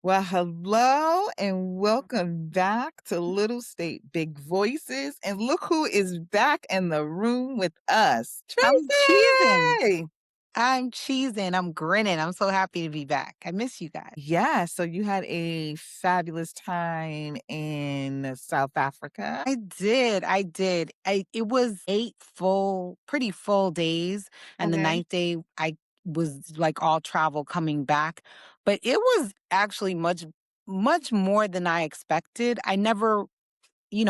Well, hello and welcome back to Little State Big Voices. And look who is back in the room with us. I'm cheesing. Tracy! I'm cheesing. I'm grinning. I'm so happy to be back. I miss you guys. Yeah, so you had a fabulous time in South Africa. I did. It was 8 full, pretty full days, and the Mhm. ninth day I was like all travel coming back. But it was actually much more than I expected. I never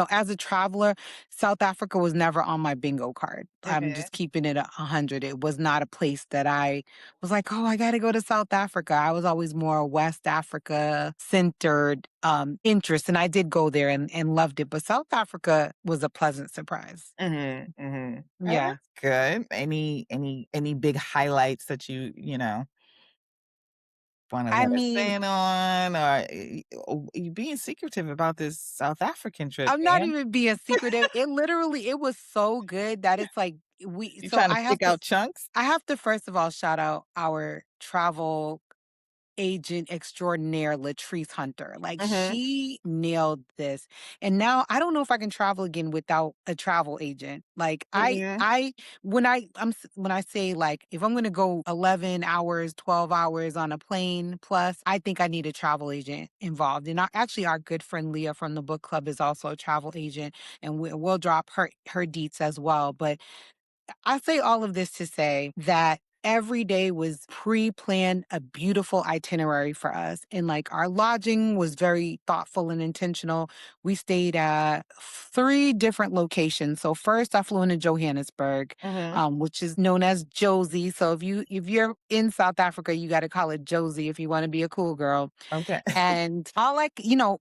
as a traveler, South Africa was never on my bingo card. I'm Mhm. just keeping it 100. It was not a place that I was like, oh, I got to go to South Africa. I was always more West Africa centered interest. And I did go there and loved it. But South Africa was a pleasant surprise. Mhm. Mhm. Oh, Yeah. that's good. Any big highlights that you wanna I let us mean, in on, or you being secretive about this South African trip, I'm not man? even being secretive. It was so good that it's like You trying to pick out chunks? I have to first of all shout out our travel agent extraordinaire, Latrice Hunter. Like Mhm. she nailed this. And now I don't know if I can travel again without a travel agent. Like Mhm. when I say like if I'm going to go 11 hours, 12 hours on a plane plus, I think I need a travel agent involved. And actually our good friend Leah from the book club is also a travel agent and we'll drop her deets as well. But I say all of this to say that every day was pre-planned, a beautiful itinerary for us. And like our lodging was very thoughtful and intentional. We stayed at 3 different locations. So first I flew into Johannesburg, Mhm. which is known as Josie. So if you're in South Africa, you got to call it Josie if you want to be a cool girl. Okay. And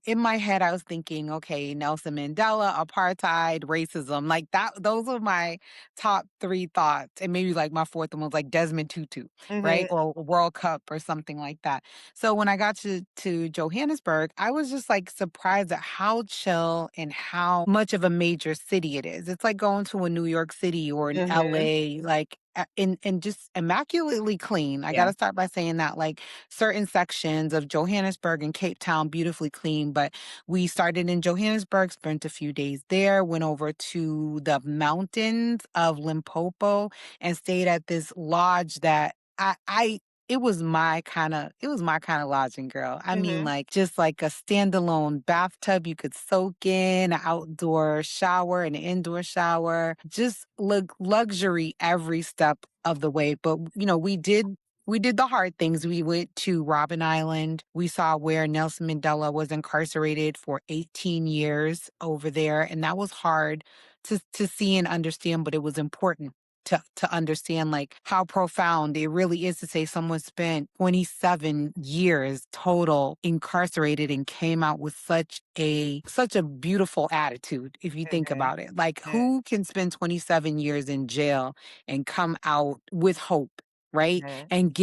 in my head, I was thinking, okay, Nelson Mandela, apartheid, racism, like that, those are my top 3 thoughts. And maybe like my fourth one was like Desmond Tutu, right? Mhm. Or World Cup or something like that. So when I got to Johannesburg, I was just like surprised at how chill and how much of a major city it is. It's like going to a New York City or an Mhm. LA, like and just immaculately clean. I got Yeah. to start by saying that. Like certain sections of Johannesburg and Cape Town beautifully clean. But we started in Johannesburg, spent a few days there, went over to the mountains of Limpopo and stayed at this lodge that I it was my kind of lodging, girl. I mean, Mhm. like just like a standalone bathtub you could soak in, an outdoor shower, an indoor shower, just luxury every step of the way. But we did the hard things. We went to Robben Island. We saw where Nelson Mandela was incarcerated for 18 years over there. And that was hard to see and understand, but it was important to understand like how profound it really is to say someone spent 27 years total incarcerated and came out with such a beautiful attitude if you think Mhm. about it. Like Mhm. who can spend 27 years in jail and come out with hope, right? Mhm. And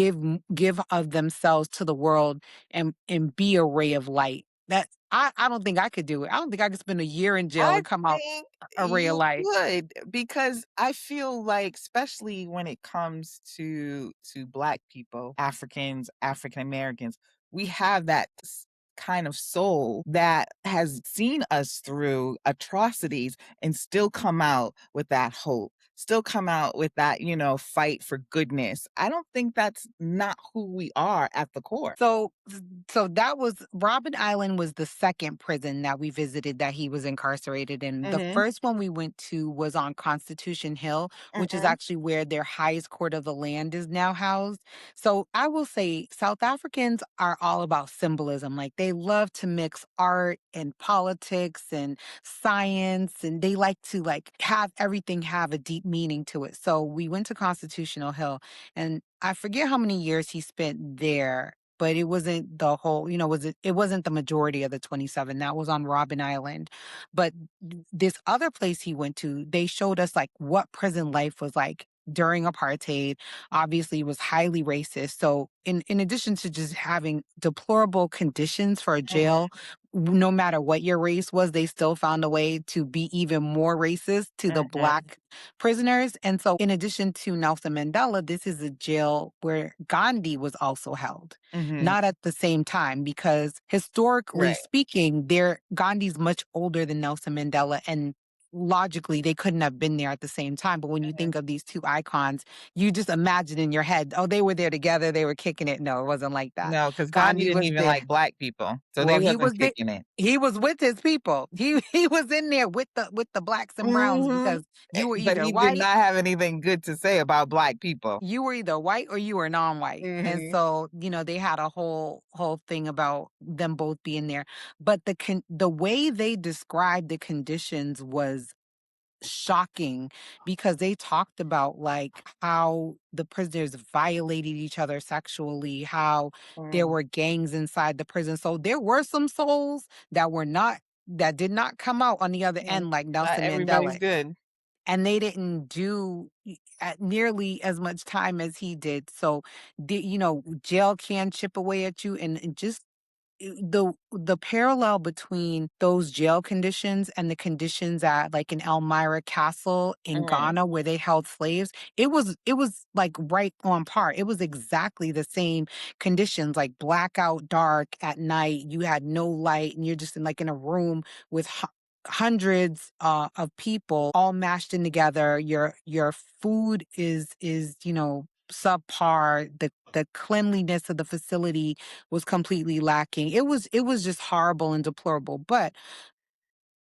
give of themselves to the world and be a ray of light. That I don't think I could do it. I don't think I could spend a year in jail I and come out think a ray of you light. would, because I feel like, especially when it comes to Black people, Africans, African Americans, we have that kind of soul that has seen us through atrocities and still come out with that hope, still come out with that, fight for goodness. I don't think that's not who we are at the core. So so that was Robben Island was the second prison that we visited that he was incarcerated in. The Mhm. first one we went to was on Constitution Hill, which is Mhm. actually where their highest court of the land is now housed. So I will say South Africans are all about symbolism. Like they love to mix art and politics and science and they like to like have everything have a deep meaning to it. So we went to Constitutional Hill and I forget how many years he spent there, but it wasn't the whole, it wasn't the majority of the 27. That was on Robben Island. But this other place he went to, they showed us like what prison life was like during apartheid obviously was highly racist. So in addition to just having deplorable conditions for a jail, Mhm, no matter what your race was, they still found a way to be even more racist to the mhm, black prisoners. And so in addition to Nelson Mandela, this is a jail where Gandhi was also held. mhm. Not at the same time, because historically Right. speaking, there Gandhi's much older than Nelson Mandela, and logically they couldn't have been there at the same time. But when you Mhm. think of these two icons, you just imagine in your head, oh, they were there together, they were kicking it. No, it wasn't like that. No, because Gandhi Gandhi didn't was even there. like black people, so Well, they he wasn't was kicking it. he was with his people. He was in there with the blacks and browns, Mhm. because you were But either he did white, not have anything good to say about black people. or you were non-white. And Mhm, so, they had a whole thing about them both being there. But the way they described the conditions was shocking, because they talked about like how the prisoners violated each other sexually, how there mhm. were gangs inside the prison. So there were some souls that did not come out on the other Mm. end like Not Nelson everybody's Mandela. good. And they didn't do at nearly as much time as he did. So jail can chip away at you, and just the parallel between those jail conditions and the conditions at like in Elmira Castle in Mhm, Ghana where they held slaves, it was like right on par. It was exactly the same conditions, like blackout dark at night. You had no light, and you're just in a room with hundreds of people all mashed in together. Your food is subpar. The cleanliness of the facility was completely lacking. It was just horrible and deplorable. But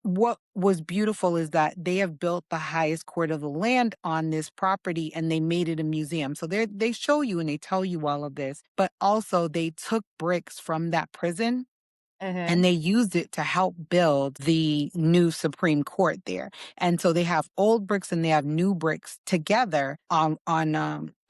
what was beautiful is that they have built the highest court of the land on this property, and they made it a museum. So they show you and they tell you all of this, but also they took bricks from that prison and mhm, they used it to help build the new Supreme Court there. And so they have old bricks and they have new bricks together on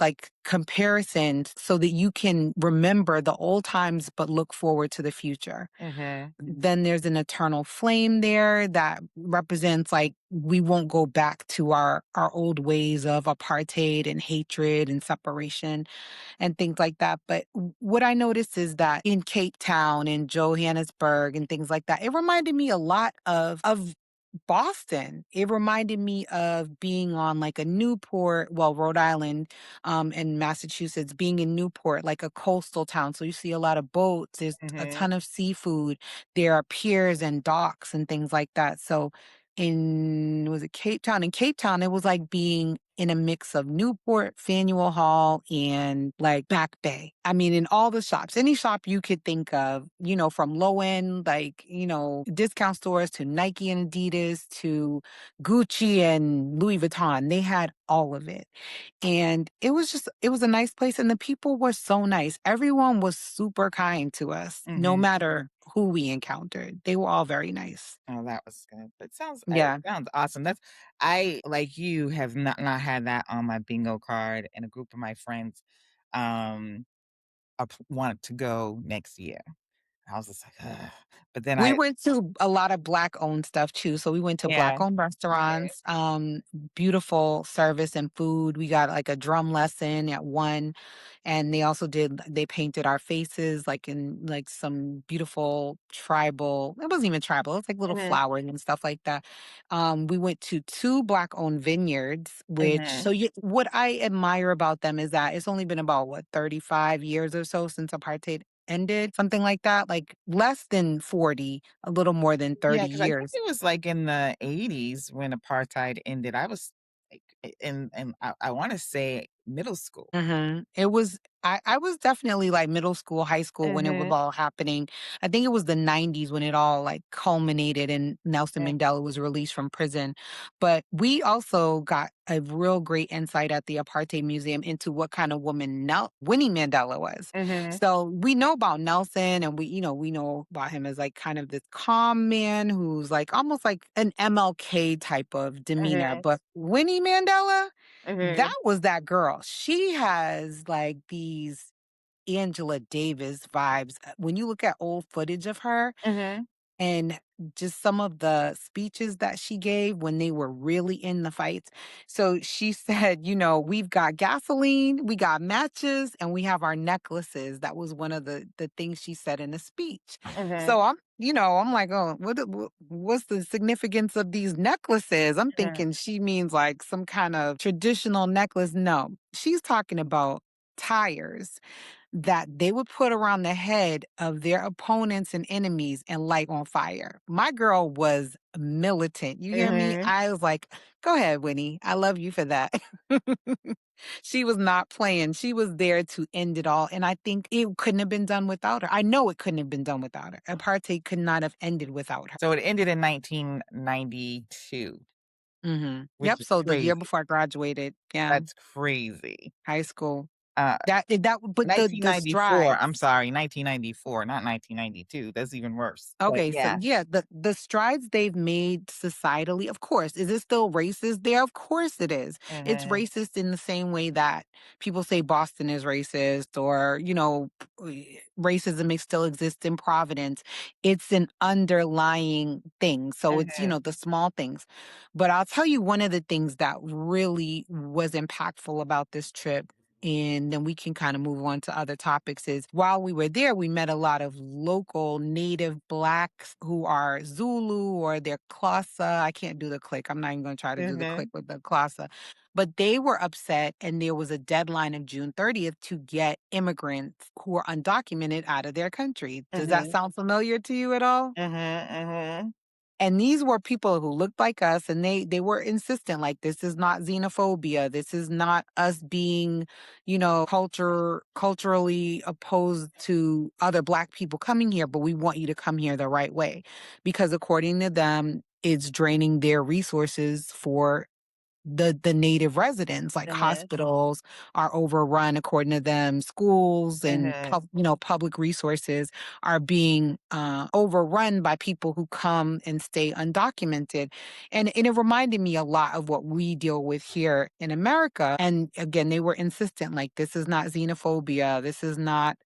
like comparisons, so that you can remember the old times but look forward to the future. mhm, Then there's an eternal flame there that represents like we won't go back to our old ways of apartheid and hatred and separation and things like that. But what I noticed is that in Cape Town, in Johannesburg, and things like that, it reminded me a lot of Boston. It reminded me of being on like a Newport, well, Rhode Island, and Massachusetts, being in Newport, like a coastal town. So you see a lot of boats. There's a mhm. ton of seafood. There are piers and docks and things like that. So in was it Cape Town? In Cape Town, it was like being in a mix of Newport, Faneuil Hall, and like Back Bay. I mean, in all the shops, any shop you could think of, from low end, like, discount stores to Nike and Adidas to Gucci and Louis Vuitton, they had all of it. And it was a nice place. And the people were so nice. Everyone was super kind to us, no Mhm. matter who we encountered. They were all very nice. Oh, that was good. But it Yeah. sounds awesome. I, like you, have not had that on my bingo card, and a group of my friends, um, wanted to go next year. I was just like, "Ugh." But then We I went to a lot of Black-owned stuff too. So we went to yeah. Black-owned Mhm, restaurants, beautiful service and food. We got like a drum lesson at one, and they painted our faces like in like some beautiful tribal. It wasn't even tribal. It's like little mhm, flowers and stuff like that. We went to two Black-owned vineyards, mhm. what I admire about them is that it's only been about what 35 years or so since apartheid ended, something like that, like less than 40, a little more than Yeah, 30 because I think years. it was, like, in the '80s when apartheid ended. I was, like, I wanna say middle school. Mhm. I was definitely like middle school, high school when it was Mhm, all happening. I think it was the 90s when it all like culminated and Nelson mm, Mandela was released from prison. But we also got a real great insight at the Apartheid Museum into what kind of woman Winnie Mandela was. mhm, So we know about Nelson, and we know about him as like kind of this calm man who's like almost like an MLK type of demeanor. mhm, But Winnie Mandela, that mhm, was that girl. She has like these Angela Davis vibes. When you look at old footage of her, mhm. and just some of the speeches that she gave when they were really in the fights. So she said, "We've got gasoline, we got matches, and we have our necklaces." That was one of the things she said in the speech. Mhm, So I'm like, "Oh, what's the significance of these necklaces?" I'm mhm, thinking she means like some kind of traditional necklace. No, she's talking about tires that they would put around the head of their opponents and enemies and light on fire. My girl was militant. You hear me? mhm. I was like, go ahead, Winnie. I love you for that. She was not playing. She was there to end it all. And I think it couldn't have been done without her. I know it couldn't have been done without her. Apartheid could not have ended without her. So it ended in 1992, which Yep. is So the year crazy. before I graduated, yeah, That's crazy. high school. Uh, But the 1994, I'm strides. sorry, 1994, not 1992, that's even worse, but Okay, so yeah. yeah, the strides they've made societally, of course. Is it still racist there? Of course it is. It's Mhm, racist in the same way that people say Boston is racist or, racism may still exist in Providence. It's an underlying thing. So it's, mhm, the small things. But I'll tell you one of the things that really was impactful about this trip, and then we can kind of move on to other topics, is while we were there we met a lot of local native blacks who are Zulu or they're Xhosa. I can't do the click. I'm not even going to try to do the click mhm, with the Xhosa. But they were upset and there was a deadline of June 30th to get immigrants who are undocumented out of their country. Does that mhm, sound familiar to you at all? mhm, mhm, And these were people who looked like us, and they were insistent, like, this is not xenophobia. This is not us being, culturally opposed to other black people coming here, but we want you to come here the right way. Because according to them, it's draining their resources for the native residents. Like mhm, hospitals are overrun according to them, schools and mhm, public resources are being overrun by people who come and stay undocumented. And it reminded me a lot of what we deal with here in America. And again, they were insistent, like, this is not xenophobia, this is not,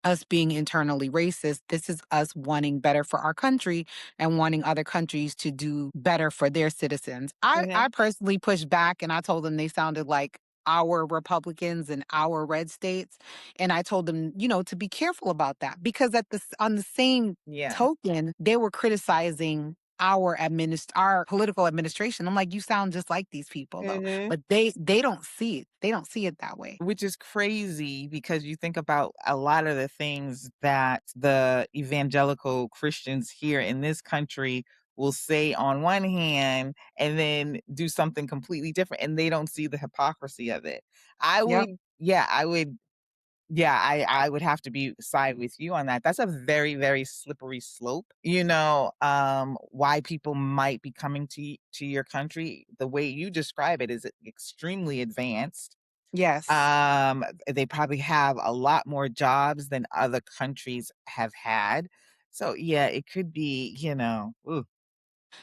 us being internally racist, this is us wanting better for our country and wanting other countries to do better for their citizens. I mhm, personally pushed back and I told them they sounded like our Republicans and our red states. And I told them, to be careful about that because on the same yeah, token, they were criticizing our political administration. I'm like, you sound just like these people though. mhm. But they don't see it. They don't see it that way. Which is crazy because you think about a lot of the things that the evangelical Christians here in this country will say on one hand and then do something completely different, and they don't see the hypocrisy of it. I Yep. would yeah, I would yeah, I would have to be side with you on that. That's a very, very slippery slope. Why people might be coming to your country, the way you describe it is extremely advanced. Yes. They probably have a lot more jobs than other countries have had. So, yeah, it could be, ooh,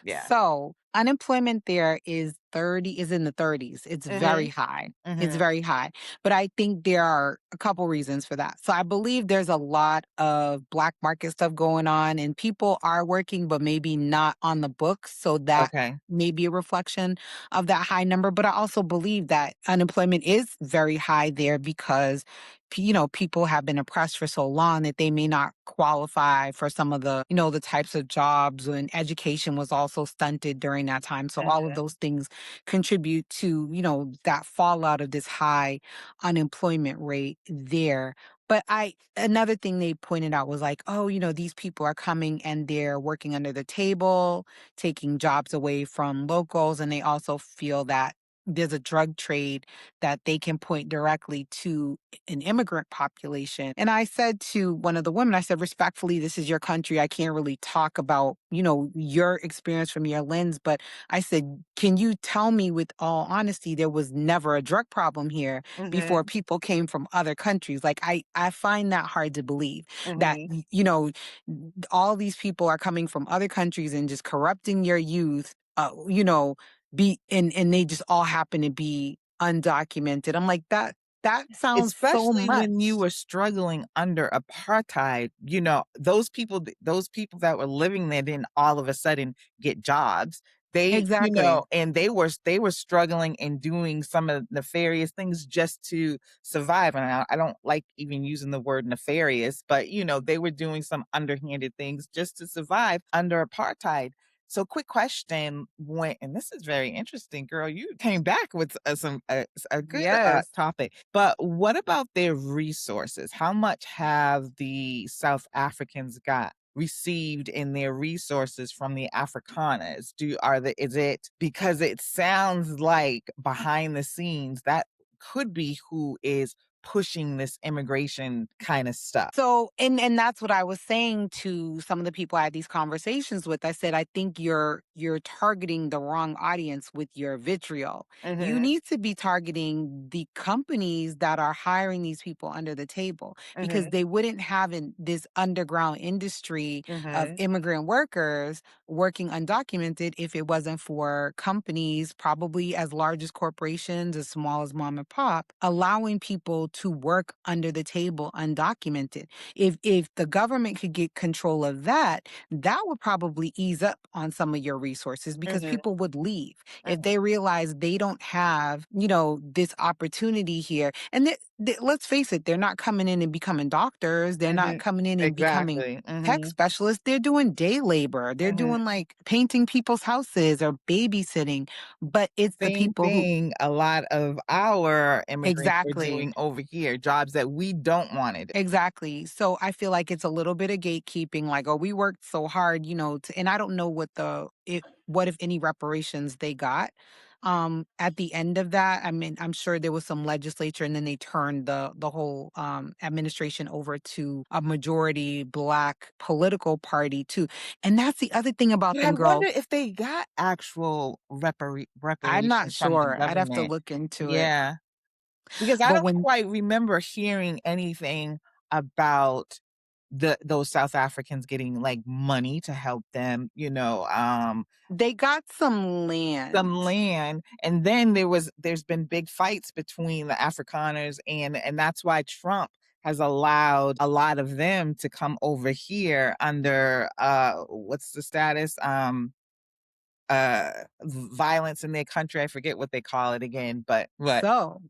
yeah. So, unemployment there is in the 30s. It's very Mhm, high. It's mhm, very high. But I think there are a couple reasons for that. So I believe there's a lot of black market stuff going on and people are working but maybe not on the books, so that okay. may be a reflection of that high number, but I also believe that unemployment is very high there because people have been oppressed for so long that they may not qualify for some of the types of jobs, and education was also stunted during that time. So all of Mhm, those things contribute to, that fallout of this high unemployment rate there. But another thing they pointed out was like, oh, these people are coming and they're working under the table, taking jobs away from locals, and they also feel that there's a drug trade that they can point directly to an immigrant population. And I said to one of the women, I said, respectfully, this is your country. I can't really talk about, your experience from your lens, but I said, can you tell me with all honesty, there was never a drug problem here before mhm, people came from other countries? Like, I find that hard to believe that, mhm, all these people are coming from other countries and just corrupting your youth, be and they just all happen to be undocumented. I'm like that. That sounds so Especially when you much. were struggling under apartheid, those people that were living there didn't all of a sudden get jobs. Exactly. And they were struggling and doing some of nefarious things just to survive, and I don't like even using the word nefarious, but, they were doing some underhanded things just to survive under apartheid. So quick question, when and this is very interesting, girl, you came back with, a good, Yes. topic, but what about their resources? How much have the South Africans got received in their resources from the Afrikaners? Is it because it sounds like behind the scenes, that could be who is pushing this immigration kinda stuff. So, and that's what I was saying to some of the people I had these conversations with. I said, I think you're targeting the wrong audience with your vitriol. You Mhm, need to be targeting the companies that are hiring these people under the table, because mhm, they wouldn't have this underground industry of mhm, immigrant workers working undocumented if it wasn't for companies, probably as large as corporations, as small as mom and pop, allowing people to work under the table undocumented. If the government could get control of that, that would probably ease up on some of your resources, because mhm, people would leave if mhm, they realize they don't have, this opportunity here. And let's face it, they're not coming in and becoming doctors. They're not mhm. coming in and becoming Exactly, tech mhm, specialists. They're doing day labor. They're mhm. doing like painting people's houses or babysitting. But it's the Same people who thing a lot of our immigrants are exactly. doing over here, jobs that we don't wanna do. Exactly. So I feel like it's a little bit of gatekeeping, like, oh, we worked so hard, and I don't know what if any reparations they got. At the end of that, I mean, I'm sure there was some legislature, and then they turned the whole administration over to a majority black political party too. And that's the other thing about But I them, wonder girl. if they got actual I'm not reparations from the sure. I'd have to government. look into it. Yeah, because I But don't when quite remember hearing anything about those South Africans getting, like, money to help them, they got some some land. land, and then there's been big fights between the Afrikaners, and that's why Trump has allowed a lot of them to come over here under, what's the status? Violence in their country, I forget what they call it again, but what? So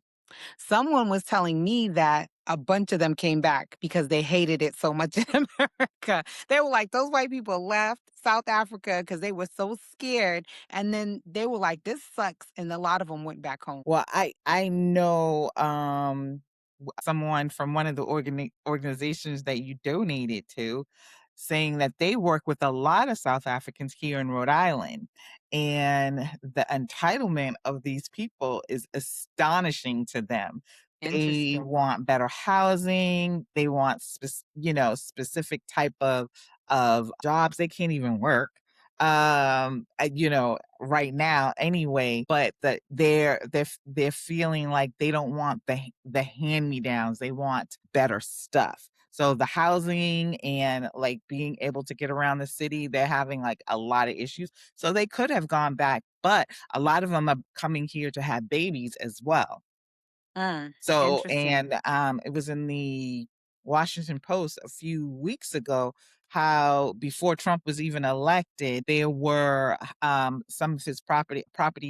someone was telling me that a bunch of them came back because they hated it so much in America. They were like, those white people left South Africa because they were so scared. And then they were like, this sucks. And a lot of them went back home. Well, I know, someone from one of the organizations that you donated to, saying that they work with a lot of South Africans here in Rhode Island, and the entitlement of these people is astonishing to them. They Interesting. want better housing, they want specific type of jobs they can't even work, right now anyway, but they're feeling like they don't want the hand-me-downs, they want better stuff. So the housing and, like, being able to get around the city, they're having, like, a lot of issues. So they could have gone back, but a lot of them are coming here to have babies as well. So, Interesting. and, it was in the Washington Post a few weeks ago how before Trump was even elected, there were, some of his property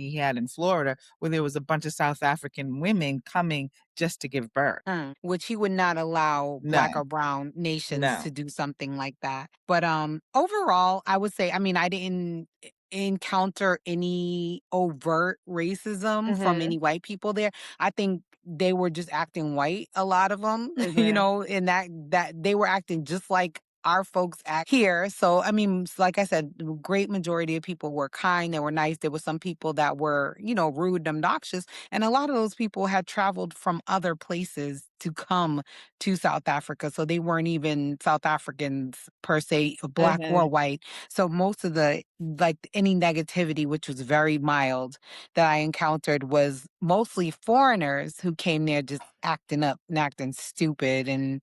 he had in Florida where there was a bunch of South African women coming just to give birth. Which he would not allow black None. or brown nations No. to do something like that. But overall, I would say, I mean, I didn't encounter any overt racism from Mhm, any white people there. I think they were just acting white, a lot of them, mhm. and that they were acting just like our folks act here. So I mean, like I said, the great majority of people were kind, they were nice. There were some people that were, rude and obnoxious, and a lot of those people had traveled from other places to come to South Africa. So they weren't even South Africans per se, black or Mhm. white. So most of like any negativity, which was very mild, that I encountered was mostly foreigners who came there just acting up and acting stupid and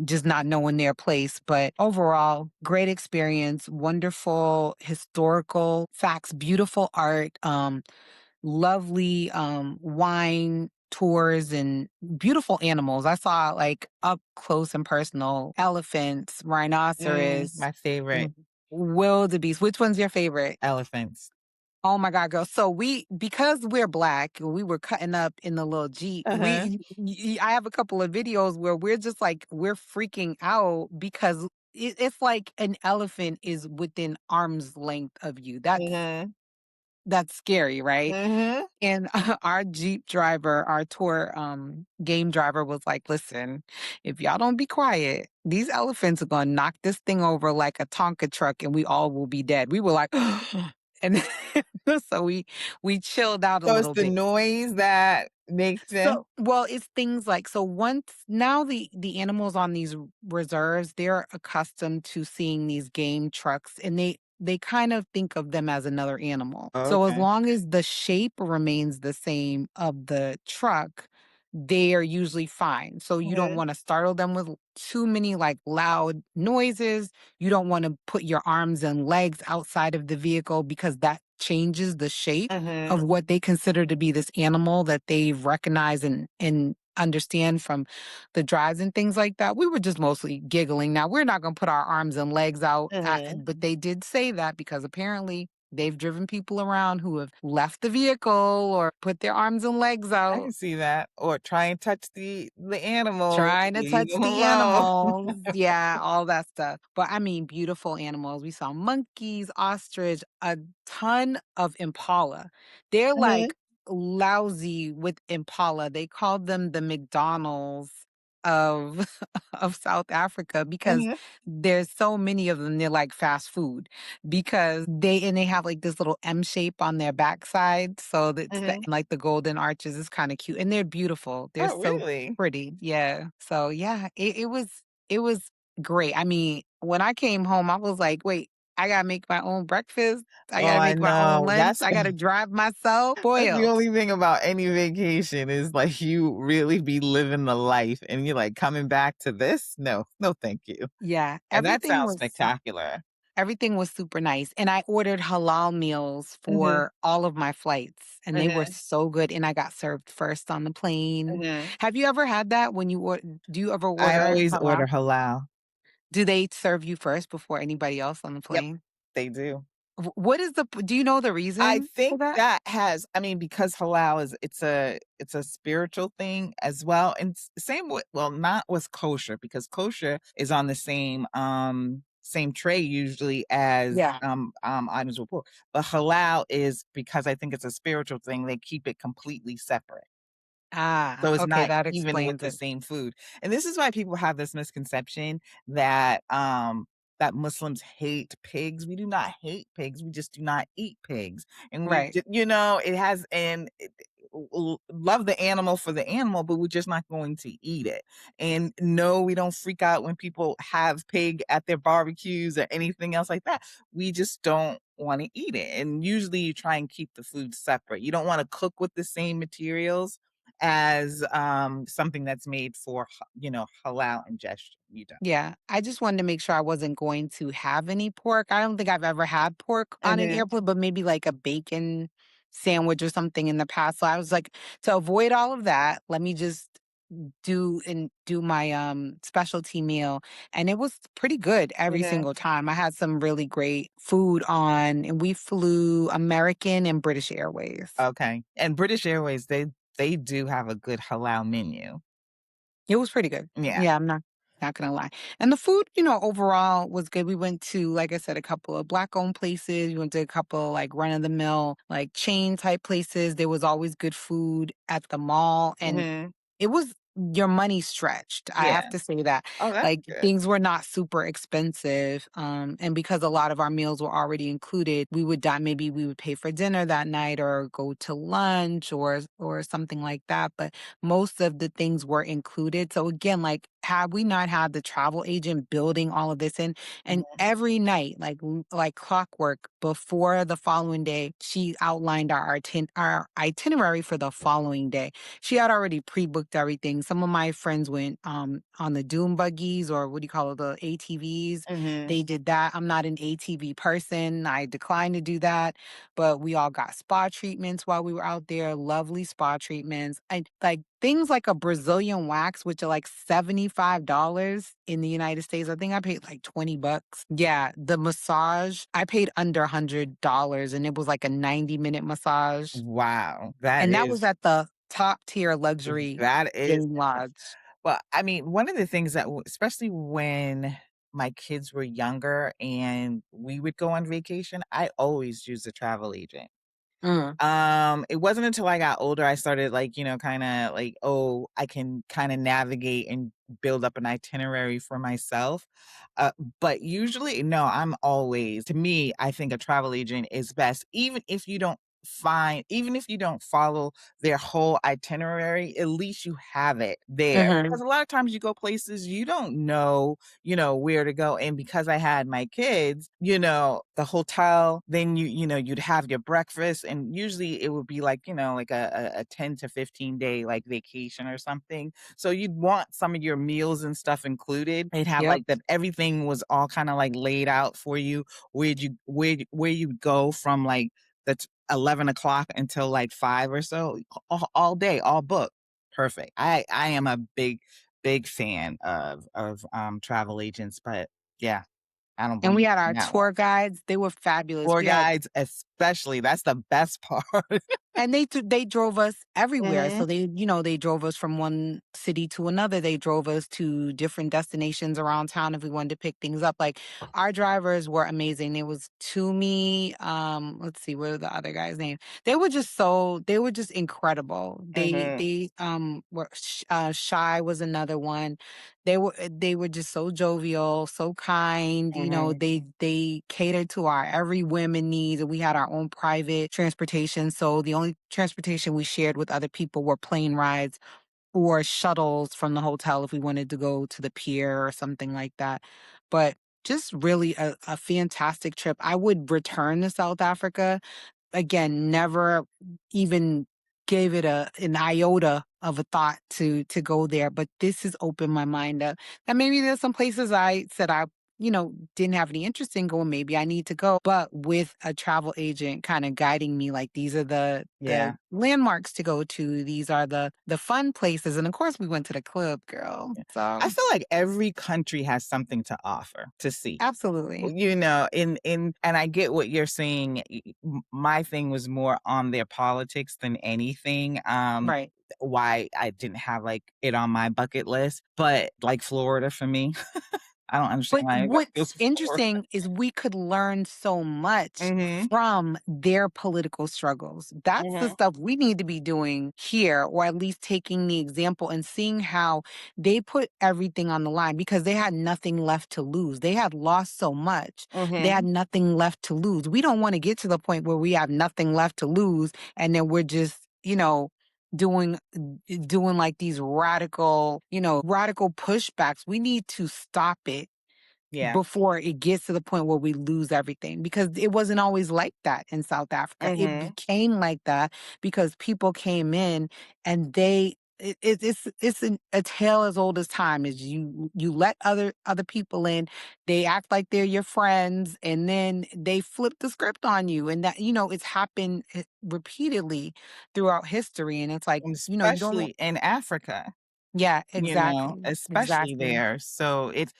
just not knowing their place. But overall, great experience, wonderful historical facts, beautiful art, lovely wine tours and beautiful animals. I saw like up close and personal elephants, rhinoceros, My favorite, wildebeest. Which one's your favorite? elephants. Oh my God, girl. So because we're black, we were cutting up in the little Jeep. Uh-huh. I have a couple of videos where we're just like, we're freaking out because it's like an elephant is within arm's length of you. Mhm. That's scary, right? Mhm. And our Jeep driver, our tour game driver was like, listen, if y'all don't be quiet, these elephants are gonna knock this thing over like a Tonka truck and we all will be dead. We were like, and so we chilled out a So it's little the bit. noise that makes them. So, well, it's things like so once now the animals on these reserves, they're accustomed to seeing these game trucks and they kind of think of them as another animal. So as Okay. long as the shape remains the same of the truck, they are usually fine. So you don't Mhm. want to startle them with too many like loud noises. You don't want to put your arms and legs outside of the vehicle because that changes the shape Mhm. of what they consider to be this animal that they recognize and understand from the drives and things like that. We were just mostly giggling. Now we're not going to put our arms and legs out, Mhm. but they did say that because apparently they've driven people around who have left the vehicle or put their arms and legs I out can see that. Or try and touch the animal, trying to leave touch them the alone. animals. Yeah, all that stuff. But I mean, beautiful animals. We saw monkeys, ostrich, a ton of impala. They're Mhm. like lousy with impala. They called them the McDonald's of of South Africa because Mhm. there's so many of them. They're like fast food because they have like this little M shape on their backside. So that's Mhm. like the golden arches is kind of cute and they're beautiful. They're Oh, so really? pretty, yeah. So, yeah, it was great. I mean, when I came home, I was like, "Wait, I gotta make my own breakfast. I Oh, gotta I make my own know. lunch. I gotta drive myself." That's the Spoiled. only thing about any vacation is, like, you really be living the life, and you're like, "Coming back to this? No. No, thank you." Yeah, And that sounds spectacular. everything was super nice, and I ordered halal meals Mhm. for all of my flights, and they were Mhm. so good, and I got served first on the plane. Mhm. Have you ever had that when do you ever I order always halal? order halal. Do they serve you first before anybody else on the Yep, plane? they do. What is do you know the I reason for think that? that has I mean, because halal is it's a spiritual thing as well, and same with well, not with kosher, because kosher is on the same tray usually as, Yeah. items with pork, but halal is because I think it's a spiritual thing, they keep it completely separate. Ah, So it's okay, not that even with explains the it. same food. And this is why people have this misconception that that Muslims hate pigs. We do not hate pigs. We just do not eat pigs. And Right. it has love the animal for the animal, but we're just not going to eat it. And no, we don't freak out when people have pig at their barbecues or anything else like that. We just don't want to eat it. And usually you try and keep the food separate. You don't want to cook with the same materials as, something that's made for halal ingestion. You don't. Yeah, I just wanted to make sure I wasn't going to have any pork. I don't think I've ever had pork on an Mhm, airplane, but maybe like a bacon sandwich or something in the past. So I was like, to avoid all of that, let me just do my specialty meal, and it was pretty good every mhm. single time. I had some really great food on, and we flew American and British Airways. Okay. And British Airways, they do have a good halal menu. It was pretty good. Yeah. Yeah, I'm not gonna lie. And the food, overall was good. We went to, like I said, a couple of black-owned places. We went to a couple like run-of-the-mill, like chain type places. There was always good food at the mall, and Mhm. it was your money stretched, I have Yeah. to say that. Oh, that's Like, good. things were not super expensive, and because a lot of our meals were already included, maybe we would pay for dinner that night or go to lunch or something like that, but most of the things were included. So again, like, had we not had the travel agent building all of this in, and Mhm. every night, like clockwork, before the following day, she outlined our itinerary for the following day. She had already pre-booked everything, Some of my friends went on the dune buggies, or what do you call it, the ATVs. Mhm. They did that. I'm not an ATV person. I declined to do that. But we all got spa treatments while we were out there. Lovely spa treatments. And like things like a Brazilian wax, which are like $75 in the United States. I think I paid like $20. Yeah. The massage, I paid under $100, and it was like a 90-minute massage. Wow. And that was at the top tier luxury That is game lodge. well, I mean, one of the things that especially when my kids were younger and we would go on vacation, I always use a travel agent. Mm, It wasn't until I got older I started like, kinda like, "Oh, I can kinda navigate and build up an itinerary for myself." Uh, but usually, no, I'm always to me, I think a travel agent is best, even if you don't follow their whole itinerary, at least you have it there. Because mhm. a lot of times you go places you don't know, where to go. And because I had my kids, the hotel, then you'd have your breakfast. And usually it would be like, like a 10 to 15 day like vacation or something. So you'd want some of your meals and stuff included. They'd have Yep. like that everything was all kind of like laid out for you. Where you'd go from like the 11 o'clock until like 5 or so, all day, all booked. Perfect. I am a big fan of travel agents, but yeah, I don't And we believe had in our that one. tour guides. They were fabulous. Tour We had guides especially, that's the best part. And they drove us everywhere. Mhm, So they drove us from one city to another. They drove us to different destinations around town if we wanted to pick things up. Like our drivers were amazing. It was Toomey, let's see, what are the other guy's name? They were just incredible. mhm, Shy was another one. They were just so jovial, so kind. mhm, They catered to our every women needs, and we had our own private transportation. So the only transportation we shared with other people were plane rides or shuttles from the hotel if we wanted to go to the pier or something like that. But just really a fantastic trip. I would return to South Africa again. Never even gave it an iota of a thought to go there, but this has opened my mind up that maybe there's some places I said I didn't have any interest in going. Maybe I need to go, but with a travel agent kind of guiding me, like these are the yeah, landmarks to go to, these are the fun places, and of course we went to the club, girl. yeah. I So feel like every country has something to offer, to see. absolutely. And I get what you're saying. My thing was more on their politics than anything. Right. Why I didn't have like it on my bucket list, but like Florida for me, I don't understand But why anybody goes what's to Florida. interesting is we could learn so much Mhm, from their political struggles. That's the mhm, stuff we need to be doing here, or at least taking the example and seeing how they put everything on the line because they had nothing left to lose. They had lost so much. They had mhm. nothing left to lose. We don't want to get to the point where we have nothing left to lose and then we're just, doing doing like these radical pushbacks. We need to stop it Yeah. before it gets to the point where we lose everything, because it wasn't always like that in South Africa. It Mhm. became like that because people came in and it's a tale as old as time. Is you let other people in, they act like they're your friends, and then they flip the script on you, and that it's happened repeatedly throughout history, and it's like you don't. Especially in Africa. Yeah, exactly, Especially exactly. there. So it's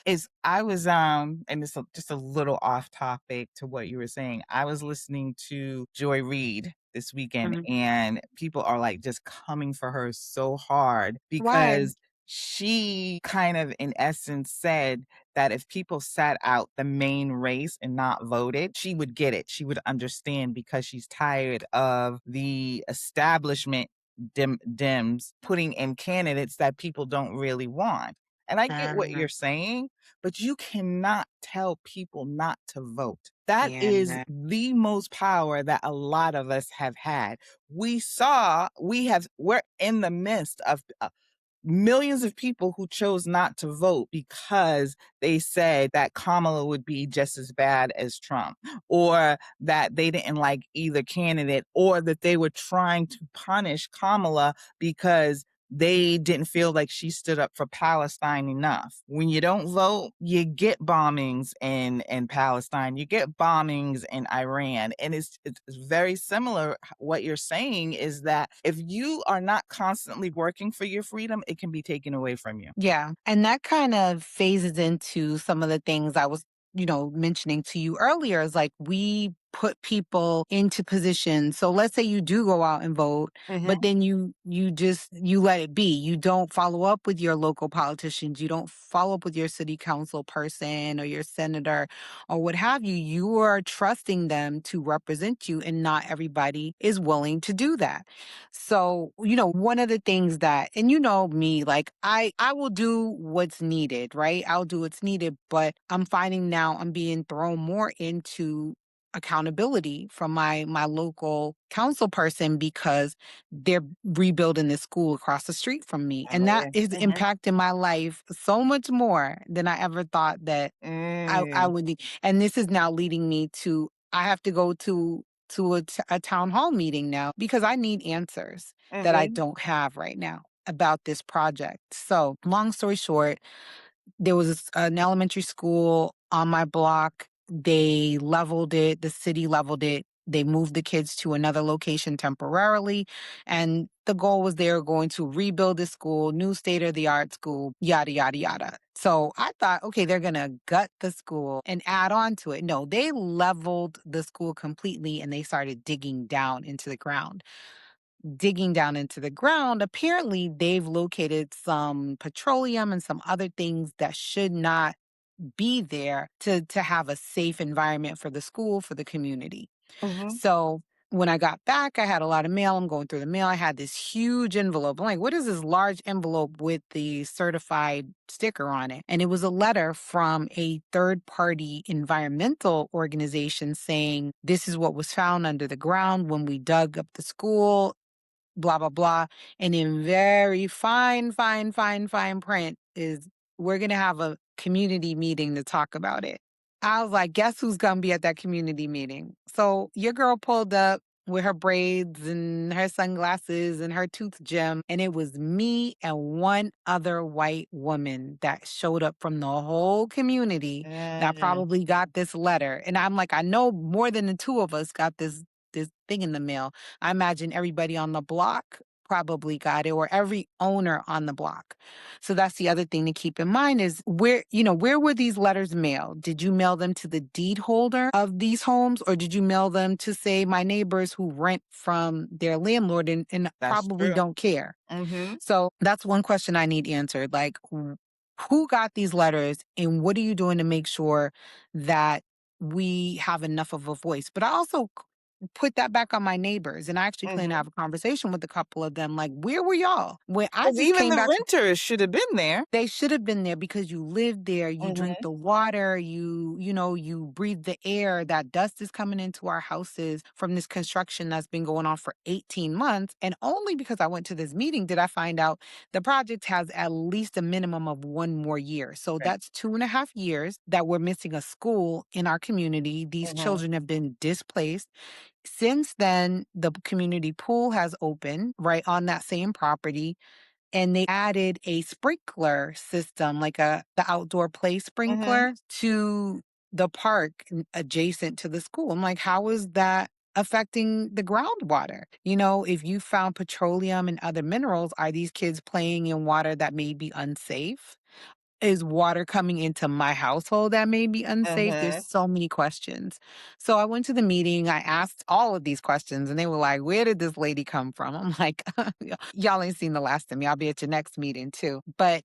I was and it's just a little off topic to what you were saying. I was listening to Joy Reid this weekend Mhm. and people are like just coming for her so hard Why? because she kind of in essence said that if people sat out the main race and not voted, she would get it. She would understand because she's tired of the establishment Dems putting in candidates that people don't really want. And I get what Uh, you're saying, but you cannot tell people not to vote. That is yeah. the most power that a lot of us have had. We're in the midst of millions of people who chose not to vote because they said that Kamala would be just as bad as Trump, or that they didn't like either candidate, or that they were trying to punish Kamala because they didn't feel like she stood up for Palestine enough. When you don't vote, you get bombings in Palestine, you get bombings in Iran, and it's very similar. What you're saying is that if you are not constantly working for your freedom, it can be taken away from you. Yeah. And that kind of phases into some of the things I was, mentioning to you earlier is like we put people into positions. So let's say you do go out and vote, but Mhm, then you let it be. You don't follow up with your local politicians. You don't follow up with your city council person or your senator or what have you. You are trusting them to represent you, and not everybody is willing to do that. So, one of the things that, and me, like I will do what's needed, right? I'll do what's needed, but I'm finding now I'm being thrown more into accountability from my local council person because they're rebuilding this school across the street from me. oh, And that yeah. is Mhm. impacting my life so much more than I ever thought that I Mm, would need. And this is now leading me to I have to go to a town hall meeting now because I need answers that I mhm, don't have right now about this project. So, long story short, there was an elementary school on my block. They leveled it, the city leveled it. They moved the kids to another location temporarily. And the goal was they were going to rebuild the school, new state of the art school, yada, yada, yada. So I thought, okay, they're going to gut the school and add on to it. No, they leveled the school completely and they started digging down into the ground. Digging down into the ground, apparently they've located some petroleum and some other things that should not be there to have a safe environment for the school, for the community. mhm. So when I got back, I had a lot of mail. I'm going through the mail. I had this huge envelope. I'm like, what is this large envelope with the certified sticker on it? And it was a letter from a third party environmental organization saying, this is what was found under the ground when we dug up the school, blah, blah, blah. And in very fine, fine, fine, fine print is we're going to have a community meeting to talk about it. I was like, guess who's going to be at that community meeting? So your girl pulled up with her braids and her sunglasses and her tooth gem. And it was me and one other white woman that showed up from the whole community that Mm, probably got this letter. And I'm like, I know more than the two of us got this thing in the mail. I imagine everybody on the block probably got it, or every owner on the block. So that's the other thing to keep in mind is where were these letters mailed? Did you mail them to the deed holder of these homes, or did you mail them to, say, my neighbors who rent from their landlord and that's probably true. don't care? Mhm. So that's one question I need answered. Like, who got these letters and what are you doing to make sure that we have enough of a voice? But I also put that back on my neighbors. And I actually plan to Mhm. have a conversation with a couple of them. Like, where were y'all? When I 'Cause just even came the back renters should have been there. they should have been there because you live there, you drink Mhm. the water, you breathe the air. That dust is coming into our houses from this construction that's been going on for 18 months. And only because I went to this meeting did I find out the project has at least a minimum of one more year. So Right. that's 2.5 years that we're missing a school in our community. These Mhm. children have been displaced. Since then, the community pool has opened right on that same property, and they added a sprinkler system, like the outdoor play Mhm. sprinkler to the park adjacent to the school. I'm like, how is that affecting the groundwater? If you found petroleum and other minerals, are these kids playing in water that may be unsafe? Is water coming into my household that may be unsafe? There's Mhm. so many questions. So I went to the meeting. I asked all of these questions, and they were like, where did this lady come from? I'm like, y'all ain't seen the last of me. I'll be at your next meeting too. But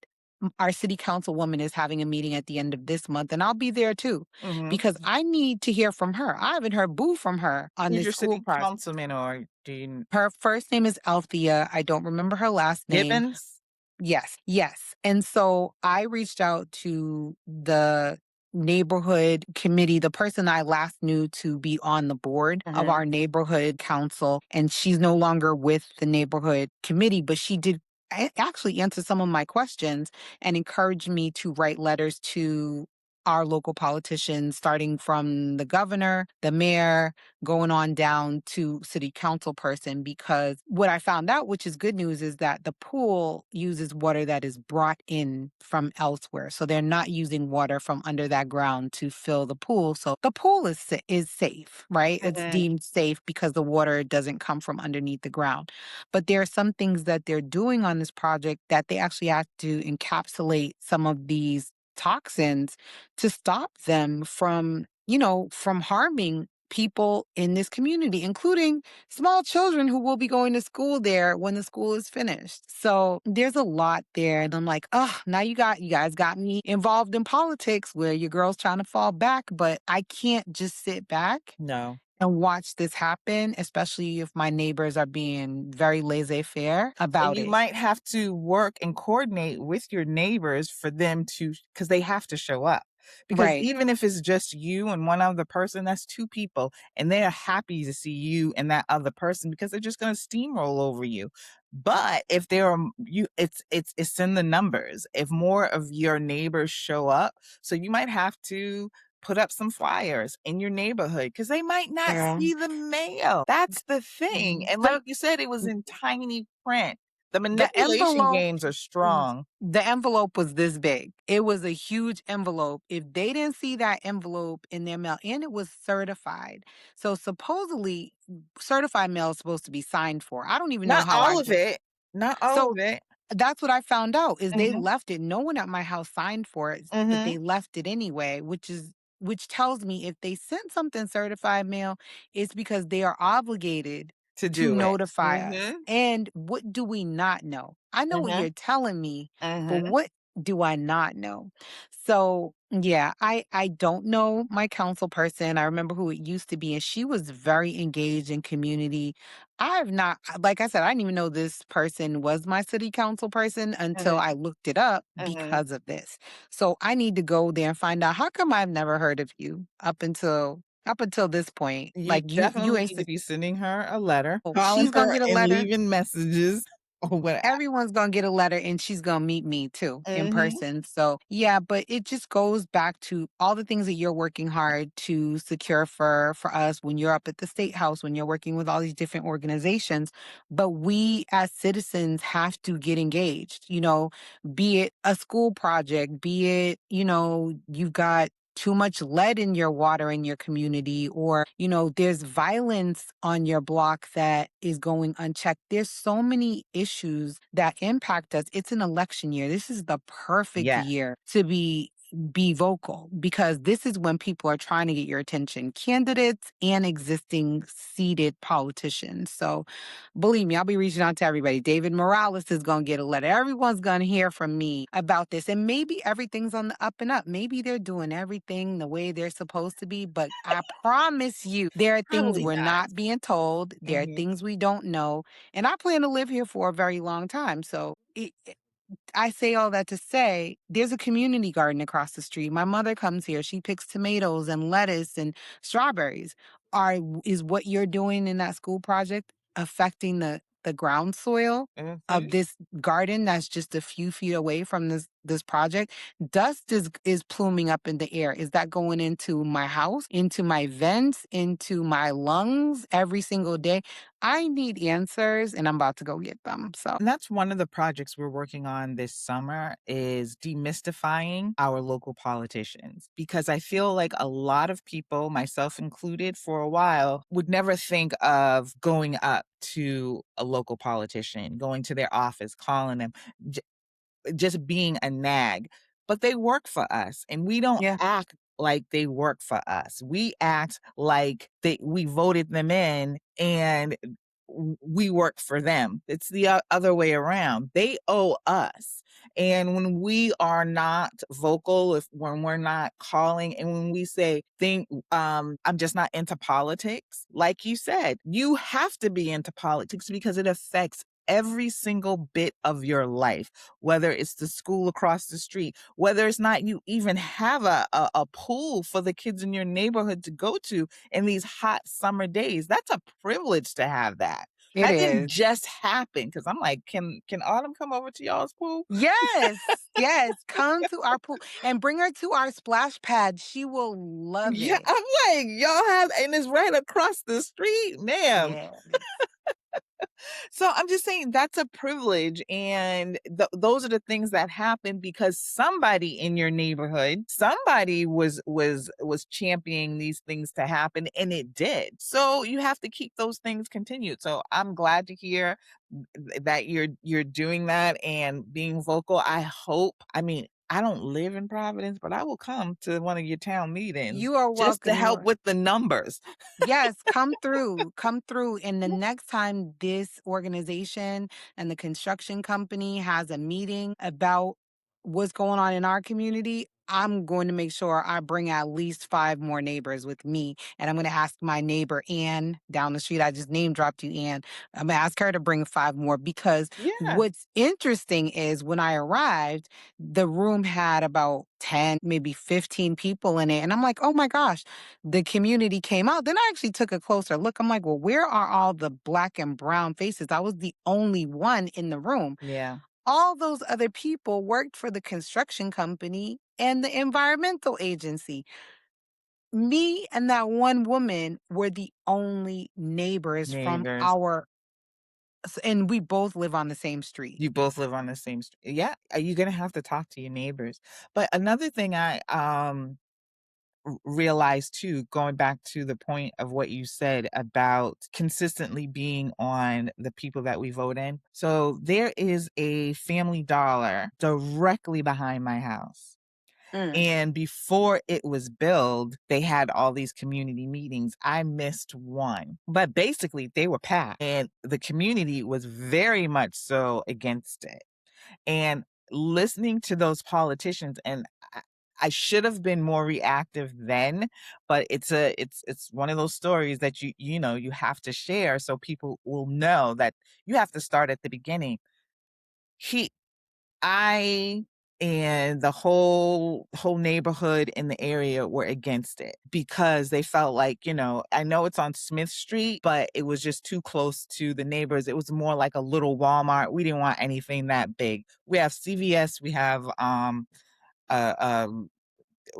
our city councilwoman is having a meeting at the end of this month, and I'll be there too Mhm. because I need to hear from her. I haven't heard boo from her on Who's this your school city project. councilman, or do you Her first name is Althea. I don't remember her last name. Gibbons? Yes, yes. And so I reached out to the neighborhood committee, the person I last knew to be on the board of Mhm. our neighborhood council. And she's no longer with the neighborhood committee, but she did actually answer some of my questions and encouraged me to write letters to our local politicians, starting from the governor, the mayor, going on down to city council person. Because what I found out, which is good news, is that the pool uses water that is brought in from elsewhere. So they're not using water from under that ground to fill the pool. So the pool is safe, right? It's Mhm. deemed safe because the water doesn't come from underneath the ground. But there are some things that they're doing on this project that they actually have to encapsulate some of these toxins to stop them from, from harming people in this community, including small children who will be going to school there when the school is finished. So there's a lot there. And I'm like, oh, now you guys got me involved in politics where your girl's trying to fall back, but I can't just sit back No. and watch this happen, especially if my neighbors are being very laissez-faire And about you it. might have to work and coordinate with your neighbors for them to, because they have to show up. Because Right. even if it's just you and one other person, that's 2 people, and they're happy to see you and that other person because they're just gonna steamroll over you. But if there are you it's in the numbers. If more of your neighbors show up, so you might have to put up some flyers in your neighborhood because they might not Yeah. see the mail. That's the thing, and like The you said, it was in tiny print. The the manipulation envelope games are strong. the envelope was this big. It was a huge envelope. If they didn't see that envelope in their mail, and it was certified. So supposedly certified mail is supposed to be signed for. I don't even know Not how I all of get. it, not all of So it. that's what I found out is they Mhm, left it. No one at my house signed for it, but mhm, they left it anyway, which tells me if they sent something certified mail, it's because they are obligated to to do it. notify us. Mhm, And what do we not know? I know what mhm, you're telling me, but mhm. what do I not know? So yeah, I don't know my council person. I remember who it used to be, and she was very engaged in community. I have not, like I said, I didn't even know this person was my city council person until Mhm, I looked it up mhm. because of this. So I need to go there and find out how come I've never heard of you up until this point. You Like you definitely ain't need to be sending her a letter, oh, calling she's gonna her get a and letter. leaving messages or what. Everyone's gonna get a letter and she's gonna meet me too in Mhm, person. So yeah, but it just goes back to all the things that you're working hard to secure for us when you're up at the state house, when you're working with all these different organizations. But we as citizens have to get engaged, be it a school project, be it, you've got too much lead in your water in your community, or there's violence on your block that is going unchecked. There's so many issues that impact us. It's an election year. This is the perfect yes. year to be vocal because this is when people are trying to get your attention, candidates and existing seated politicians. So believe me, I'll be reaching out to everybody. David Morales is going to get a letter. Everyone's going to hear from me about this. And maybe everything's on the up and up. Maybe they're doing everything the way they're supposed to be. But I promise you, there are things Probably we're not. not being told. There are Mhm. things we don't know. And I plan to live here for a very long time. So I say all that to say there's a community garden across the street. My mother comes here. She picks tomatoes and lettuce and strawberries. Is what you're doing in that school project affecting the ground soil of Mhm. this garden that's just a few feet away from this project? Dust is pluming up in the air. Is that going into my house, into my vents, into my lungs every single day? I need answers and I'm about to go get them. So And that's one of the projects we're working on this summer is demystifying our local politicians because I feel like a lot of people, myself included for a while, would never think of going up to a local politician, going to their office, calling them, just being a nag, but they work for us and we don't yeah. act like they work for us. We act like we voted them in and we work for them. It's the other way around. They owe us. And when we are not vocal, if when we're not calling and when we say think I'm just not into politics, like you said, you have to be into politics because it affects every single bit of your life, whether it's the school across the street, whether it's not you even have a pool for the kids in your neighborhood to go to in these hot summer days. That's a privilege to have that. It That didn't is. just happen because 'cause I'm like, "Can Autumn come over to y'all's pool?" Yes, yes, come to our pool and bring her to our splash pad. She will love Yeah, it. I'm like, "Y'all have" and it's right across the street, ma'am. Yes. So I'm just saying that's a privilege, and those are the things that happen because somebody in your neighborhood, somebody was championing these things to happen, and it did. So you have to keep those things continued. So I'm glad to hear that you're doing that and being vocal. I hope. I mean, I don't live in Providence, but I will come to one of your town meetings You are just to welcome. You help are. with the numbers. Yes, come through. And the next time this organization and the construction company has a meeting about what's going on in our community, I'm going to make sure I bring at least 5 more neighbors with me. And I'm going to ask my neighbor, Ann, down the street. I just name dropped you, Ann. I'm going to ask her to bring 5 more because Yeah, what's interesting is when I arrived, the room had about 10, maybe 15 people in it. And I'm like, oh my gosh, the community came out. Then I actually took a closer look. I'm like, well, where are all the black and brown faces? I was the only one in the room. yeah, All those other people worked for the construction company and the environmental agency. Me and that one woman were the only neighbors from neighbors. our, and we both live on the same street. You both live on the same street. Yeah, you're gonna have to talk to your neighbors. But another thing I realized too, going back to the point of what you said about consistently being on the people that we vote in. So there is a Family Dollar directly behind my house. Mm. And before it was built, they had all these community meetings. I missed one, but basically they were packed, and the community was very much so against it. And listening to those politicians, and I, I should have been more reactive then, but it's one of those stories that you have to share so people will know that you have to start at the beginning. He I and the whole neighborhood in the area were against it because they felt like, I know it's on Smith Street, but it was just too close to the neighbors. It was more like a little Walmart. We didn't want anything that big. We have CVS, we have uh, um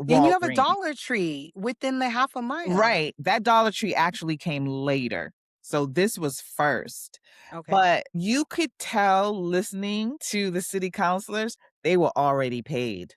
And you have a Walgreens. Dollar Tree within the half a mile. Right. That Dollar Tree actually came later. So this was first. Okay. But you could tell listening to the city councilors, they were already paid.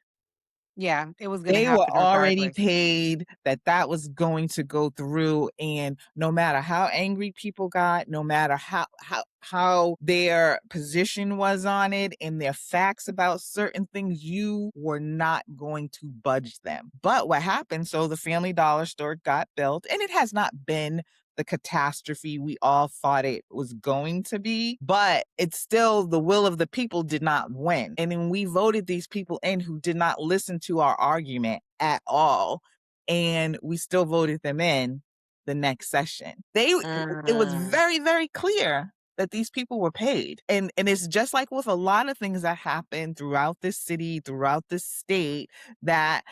Yeah, it was going to They were happen already regardless. paid that that was going to go through, and no matter how angry people got, no matter how their position was on it and their facts about certain things, you were not going to budge them. But what happened, so the Family Dollar store got built, and it has not been the catastrophe we all thought it was going to be, but it's still the will of the people did not win. And then we voted these people in who did not listen to our argument at all. And we still voted them in the next session. It was Mm. very, very clear that these people were paid. And it's just like with a lot of things that happen throughout this city, throughout this state, that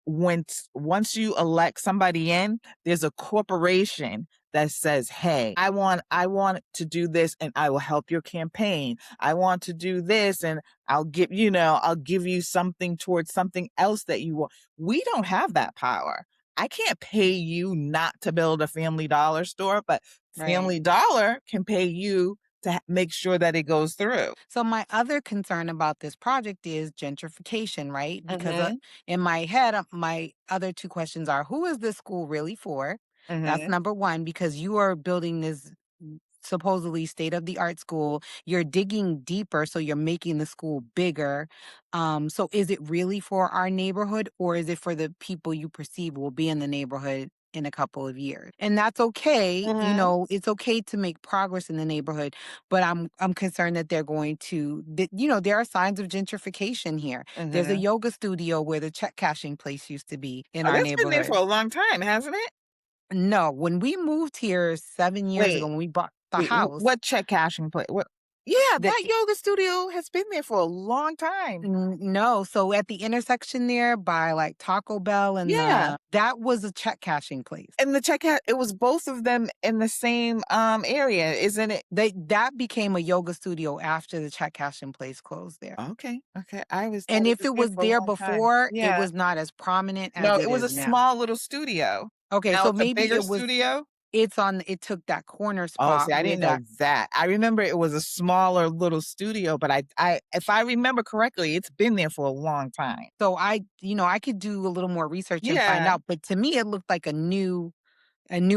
once you elect somebody in, there's a corporation that says, "Hey, I want to do this and I will help your campaign. I want to do this and I'll give you something towards something else that you want." We don't have that power. I can't pay you not to build a Family Dollar store, but Right. Family Dollar can pay you to make sure that it goes through. So my other concern about this project is gentrification, right? Because Mhm. in my head, my other two questions are: who is this school really for? That's Mhm. number one, because you are building this supposedly state of the art school. You're digging deeper, so you're making the school bigger. So is it really for our neighborhood, or is it for the people you perceive will be in the neighborhood in a couple of years? And that's okay. Mhm. It's okay to make progress in the neighborhood, but I'm concerned that they're going to there are signs of gentrification here. There's a Mhm. yoga studio where the check cashing place used to be in Oh, our that's been there for neighborhood. a long time, hasn't it? No, when we moved here 7 years ago, Wait, when we bought the wait. house, What check cashing play? What? Yeah, The that yoga studio has been there for a long time. No, so at the intersection there by, like, Taco Bell and Yeah, the that was a check cashing place. and the checkout it was both of them in the same, area, isn't it? That became a yoga studio after the check cashing place closed there. Okay, okay, I always thought And it if was it there was for a there long time. before, it Yeah. was not as prominent as No, it it was is a now. small little studio. Okay, Now so it's a maybe bigger it was studio? it took that corner Oh, see, spot I where didn't know that that. I remember it was a smaller little studio, but I if I remember correctly, it's been there for a long time. so I could do a little more research and find Yeah. out, but to me, it looked like a new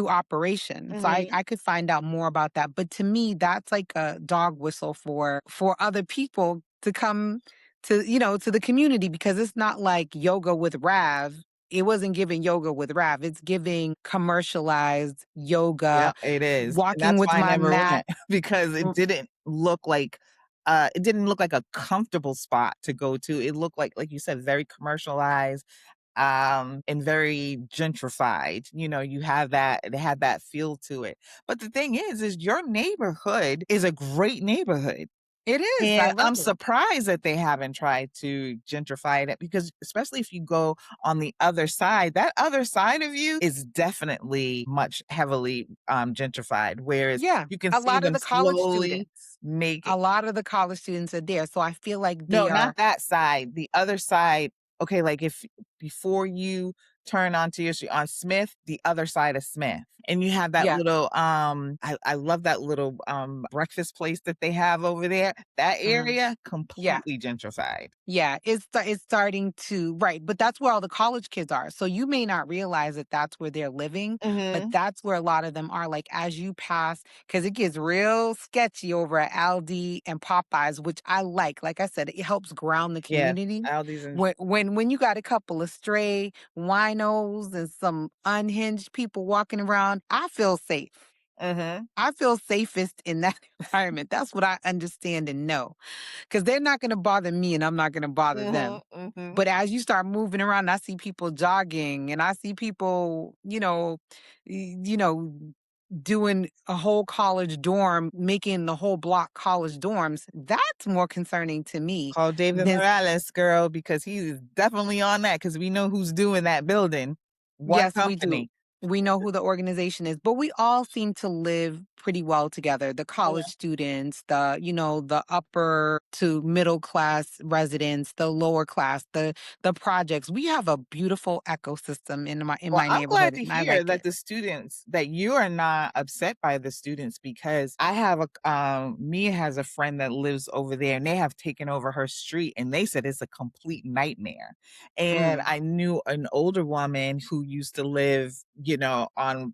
operation. So I Mhm. I could find out more about that. But to me, that's like a dog whistle for other people to come to the community because it's not like yoga with Rav. It wasn't giving yoga with Rav. It's giving commercialized yoga, Yep, it is, and walking that's with why I my never mat. went because it didn't look like a comfortable spot to go to. It looked like you said, very commercialized, and very gentrified. You know, you have that it had that feel to it. But the thing is your neighborhood is a great neighborhood. It is. I And love I'm it. surprised that they haven't tried to gentrify it because especially if you go on the other side, that other side of you is definitely much heavily, gentrified, whereas Yeah. you can A see lot of them the college slowly students. make it. A lot of the college students are there. So I feel like No, they not are. that side, the other side. Okay, like, if before you turn onto your street on Smith, the other side of Smith, and you have that Yeah. little, I love that little, breakfast place that they have over there. That Mhm. area, Yeah. completely gentrified. Yeah, it's starting to right, but that's where all the college kids are. So you may not realize that that's where they're living, but Mhm. that's where a lot of them are. Like as you pass, because it gets real sketchy over at Aldi and Popeyes, which I like. Like I said, it helps ground the Yeah, community. Aldi's and When you got a couple of stray winos and some unhinged people walking around, I feel safe. mhm, I feel safest in that environment. That's what I understand and know because they're not going to bother me and I'm not going to bother mhm, them. mhm. But as you start moving around, I see people jogging and I see people, doing a whole college dorm, making the whole block college dorms. That's more concerning to me Call David than Morales, girl, because he's definitely on that. Because we know who's doing that building. One yes, we do. company. We know who the organization is, but we all seem to live pretty well together. The college Yeah. students, the upper to middle class residents, the lower class, the projects. We have a beautiful ecosystem in Well, my I'm glad neighborhood, to and I hear like that it. the students that you are not upset by the students because I have Mia has a friend that lives over there and they have taken over her street and they said it's a complete nightmare. And Mm, I knew an older woman who used to live, on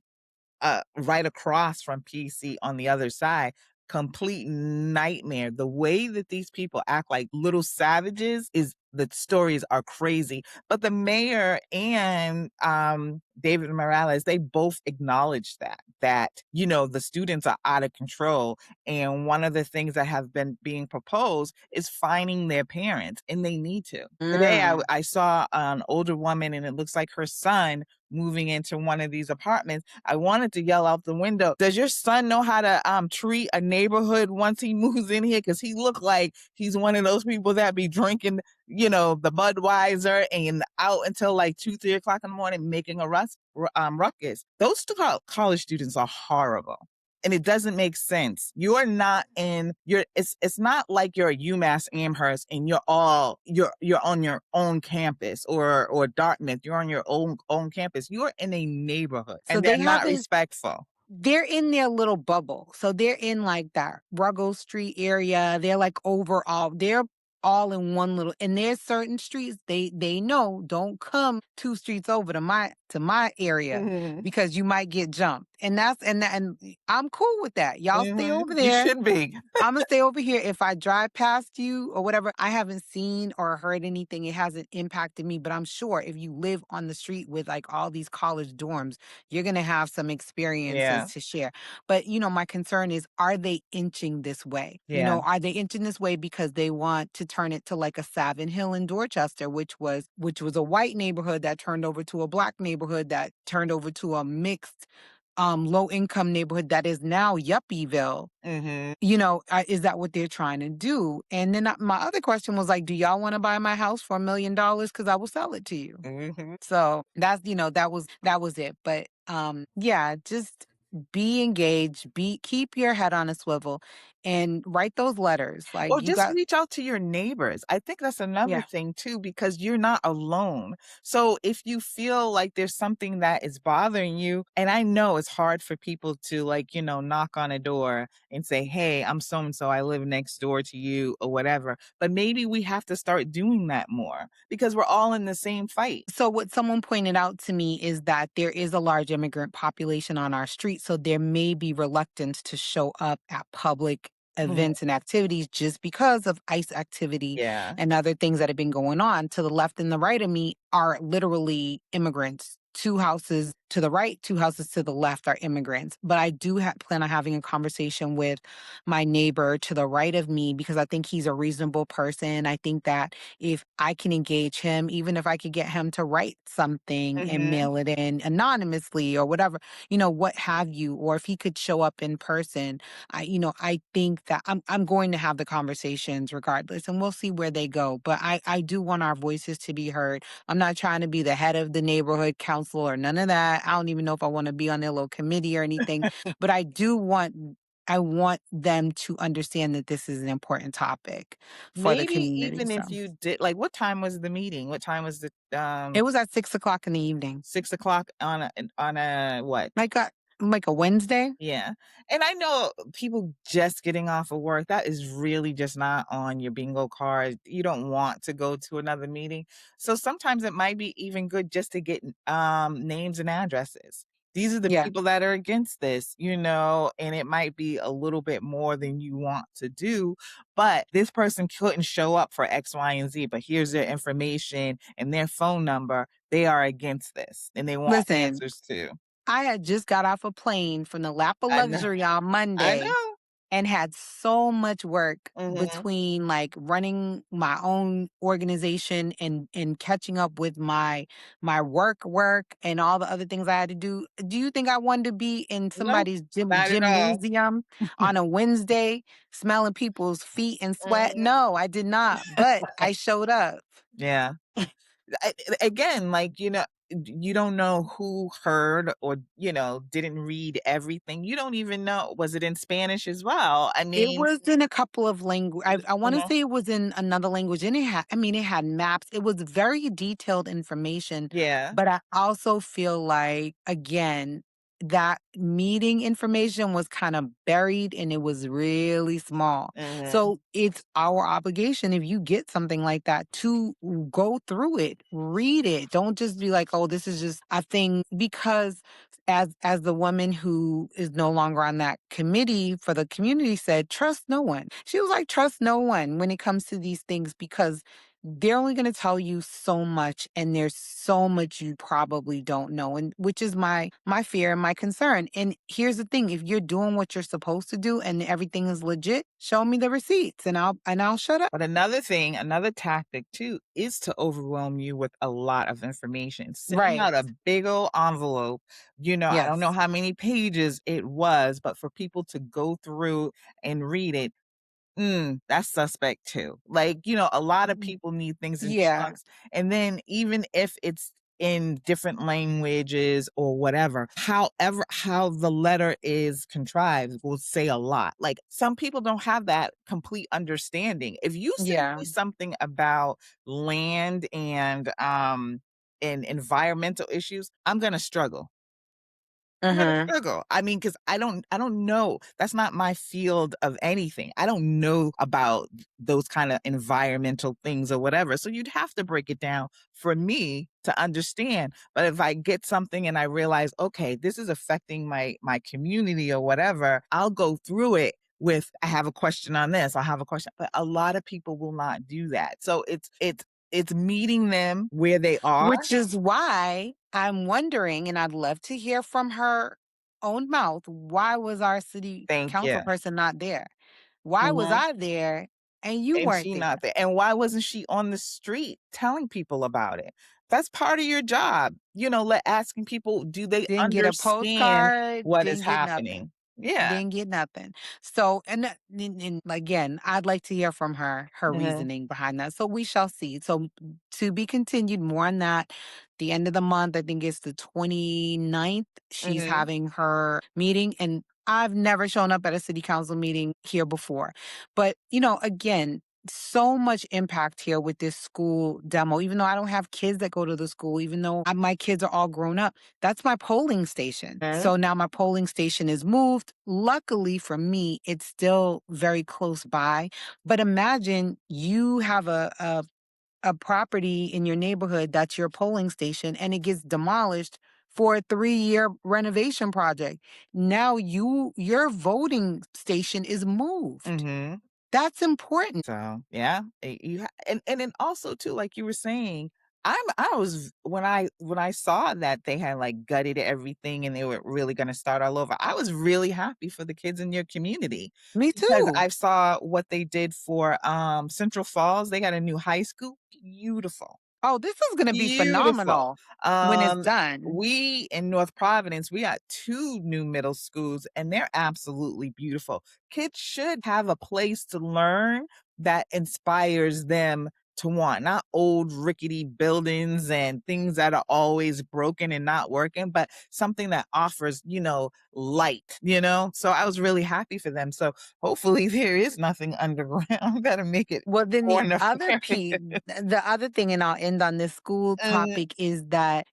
right across from PC on the other side. Complete nightmare. The way that these people act like little savages is the stories are crazy. But the mayor and David Morales, they both acknowledged that the students are out of control. And one of the things that have been being proposed is fining their parents, and they need to. Today, mm. I saw an older woman, and it looks like her son moving into one of these apartments. I wanted to yell out the window, "Does your son know how to treat a neighborhood once he moves in here? Because he looked like he's one of those people that be drinking, the Budweiser and out until like 2, 3 o'clock in the morning making a ruckus." Those college students are horrible. And it doesn't make sense. You are not in you're it's not like you're at UMass Amherst and you're on your own campus or Dartmouth. You're on your own campus. You're in a neighborhood So and they're they not haven't respectful. they're in their little bubble. So they're in like that Ruggles Street area. They're like overall, they're all in one little and there's certain streets they know don't come two streets over to my area Mhm. because you might get jumped. And I'm cool with that. Y'all stay Mhm. over You there. should be. Imma stay over here. If I drive past you or whatever, I haven't seen or heard anything. It hasn't impacted me, but I'm sure if you live on the street with like all these college dorms, you're gonna have some experiences Yeah. to share. But my concern is, are they inching this way? Yeah. Are they inching this way because they want to turn it to like a Savin Hill in Dorchester, which was a white neighborhood that turned over to a black neighborhood that turned over to a mixed low income neighborhood that is now Yuppieville. Mhm. Is that what they're trying to do? And then my other question was like, do y'all want to buy my house for $1 million? Because I will sell it to you. Mhm. So that was it. But yeah, just be engaged, keep your head on a swivel and write those letters. Or Like you just got reach out to your neighbors. I think that's another yeah. thing too, because you're not alone. So if you feel like there's something that is bothering you, and I know it's hard for people to like, knock on a door and say, "Hey, I'm so and so, I live next door to you," or whatever. But maybe we have to start doing that more because we're all in the same fight. So what someone pointed out to me is that there is a large immigrant population on our street, so there may be reluctance to show up at public Mhm. events and activities just because of ICE activity Yeah. and other things that have been going on. To the left and the right of me are literally immigrants. Two houses to the right, two houses to the left are immigrants. But I do plan on having a conversation with my neighbor to the right of me because I think he's a reasonable person. I think that if I can engage him, even if I could get him to write something and Mhm. mail it in anonymously or whatever, what have you, or if he could show up in person, I think that I'm going to have the conversations regardless and we'll see where they go. But I do want our voices to be heard. I'm not trying to be the head of the neighborhood council or none of that. I don't even know if I want to be on their little committee or anything, but I want them to understand that this is an important topic for the Maybe community. even So if you did like what time was the meeting? What time was the it was at 6 o'clock in the evening, 6 o'clock on a what? like a Wednesday. Yeah. And I know people just getting off of work, that is really just not on your bingo card. You don't want to go to another meeting. So sometimes it might be even good just to get names and addresses. These are the Yeah. people that are against this, and it might be a little bit more than you want to do, but this person couldn't show up for X, Y, and Z, but here's their information and their phone number. They are against this and they want Listen, answers too. I had just got off a plane from the lap of I know. luxury on I Monday know. and had so much work Mhm. between like running my own organization and catching up with my work and all the other things I had to do. Do you think I wanted to be in Nope, somebody's not at all. gymnasium on a Wednesday smelling people's feet and sweat? Mhm. No, I did not. But I showed up. Yeah. Again, like, you don't know who heard or, didn't read everything. You don't even know. Was it in Spanish as well? I It mean, was in a couple of language. I wanna uh say it was in another language, and it had maps. It was very detailed information, yeah. but I also feel like, again, that meeting information was kinda buried and it was really small. Mhm. So, it's our obligation if you get something like that to go through it, read it. Don't just be like, "Oh, this is just a thing," because as the woman who is no longer on that committee for the community said, trust no one. She was like, trust no one when it comes to these things because they're only going to tell you so much and there's so much you probably don't know, and which is my fear and my concern. And here's the thing, if you're doing what you're supposed to do and everything is legit, show me the receipts and I'll shut up. But another thing, another tactic too, is to overwhelm you with a lot of information. Send Right. out a big old envelope. I don't know Yes. how many pages it was, but for people to go through and read it. That's suspect too. Like, a lot of Mhm. people need things in Yeah. chunks. And then even if it's in different languages or whatever, however, how the letter is contrived will say a lot. Like some people don't have that complete understanding. If you send Yeah. me something about land and environmental issues, I'm gonna struggle. I'm gonna Uh-huh. struggle. I mean, because I don't know. That's not my field of anything. I don't know about those kinda environmental things or whatever, so you'd have to break it down for me to understand. But if I get something and I realize, "Okay, this is affecting my community or whatever," I'll go through it with, "I have a question on this, I have a question," but a lot of people will not do that. So it's meeting them where they are. Which is why I'm wondering, and I'd love to hear from her own mouth, why was our city Thank council you. person not there? Why was Mhm. I there and you And weren't she there? not there, and why wasn't she on the street telling people about it? That's part of your job. Let asking people, do they Didn't get a understand postcard, what is didn't get nothing. happening? Yeah. Didn't get nothing. So, and again, I'd like to hear from her Mhm. reasoning behind that. So we shall see. So to be continued more on that. The end of the month, I think it's the 29th. She's Mhm. having her meeting, and I've never shown up at a city council meeting here before. But, again, so much impact here with this school demo. Even though I don't have kids that go to the school, even though my kids are all grown up, that's my polling station. Mhm. So now my polling station is moved. Luckily for me, it's still very close by. But imagine you have a property in your neighborhood that's your polling station and it gets demolished for a 3-year renovation project. Now your voting station is moved. Mhm. That's important. So, yeah, and then also too, like you were saying, I was when I saw that they had, like, gutted everything and they were really gonna start all over, I was really happy for the kids in your community Me because too. I saw what they did for, Central Falls. They got a new high school. Beautiful. Oh, this is going to be Beautiful. phenomenal when it's Um, done. we in North Providence, we got 2 new middle schools, and they're absolutely beautiful. Kids should have a place to learn that inspires them to want, not old rickety buildings and things that are always broken and not working, but something that offers, light. So I was really happy for them. So hopefully there is nothing underground that'll make it Well, then more the other thing, and I'll end on this school Uh, topic, is that,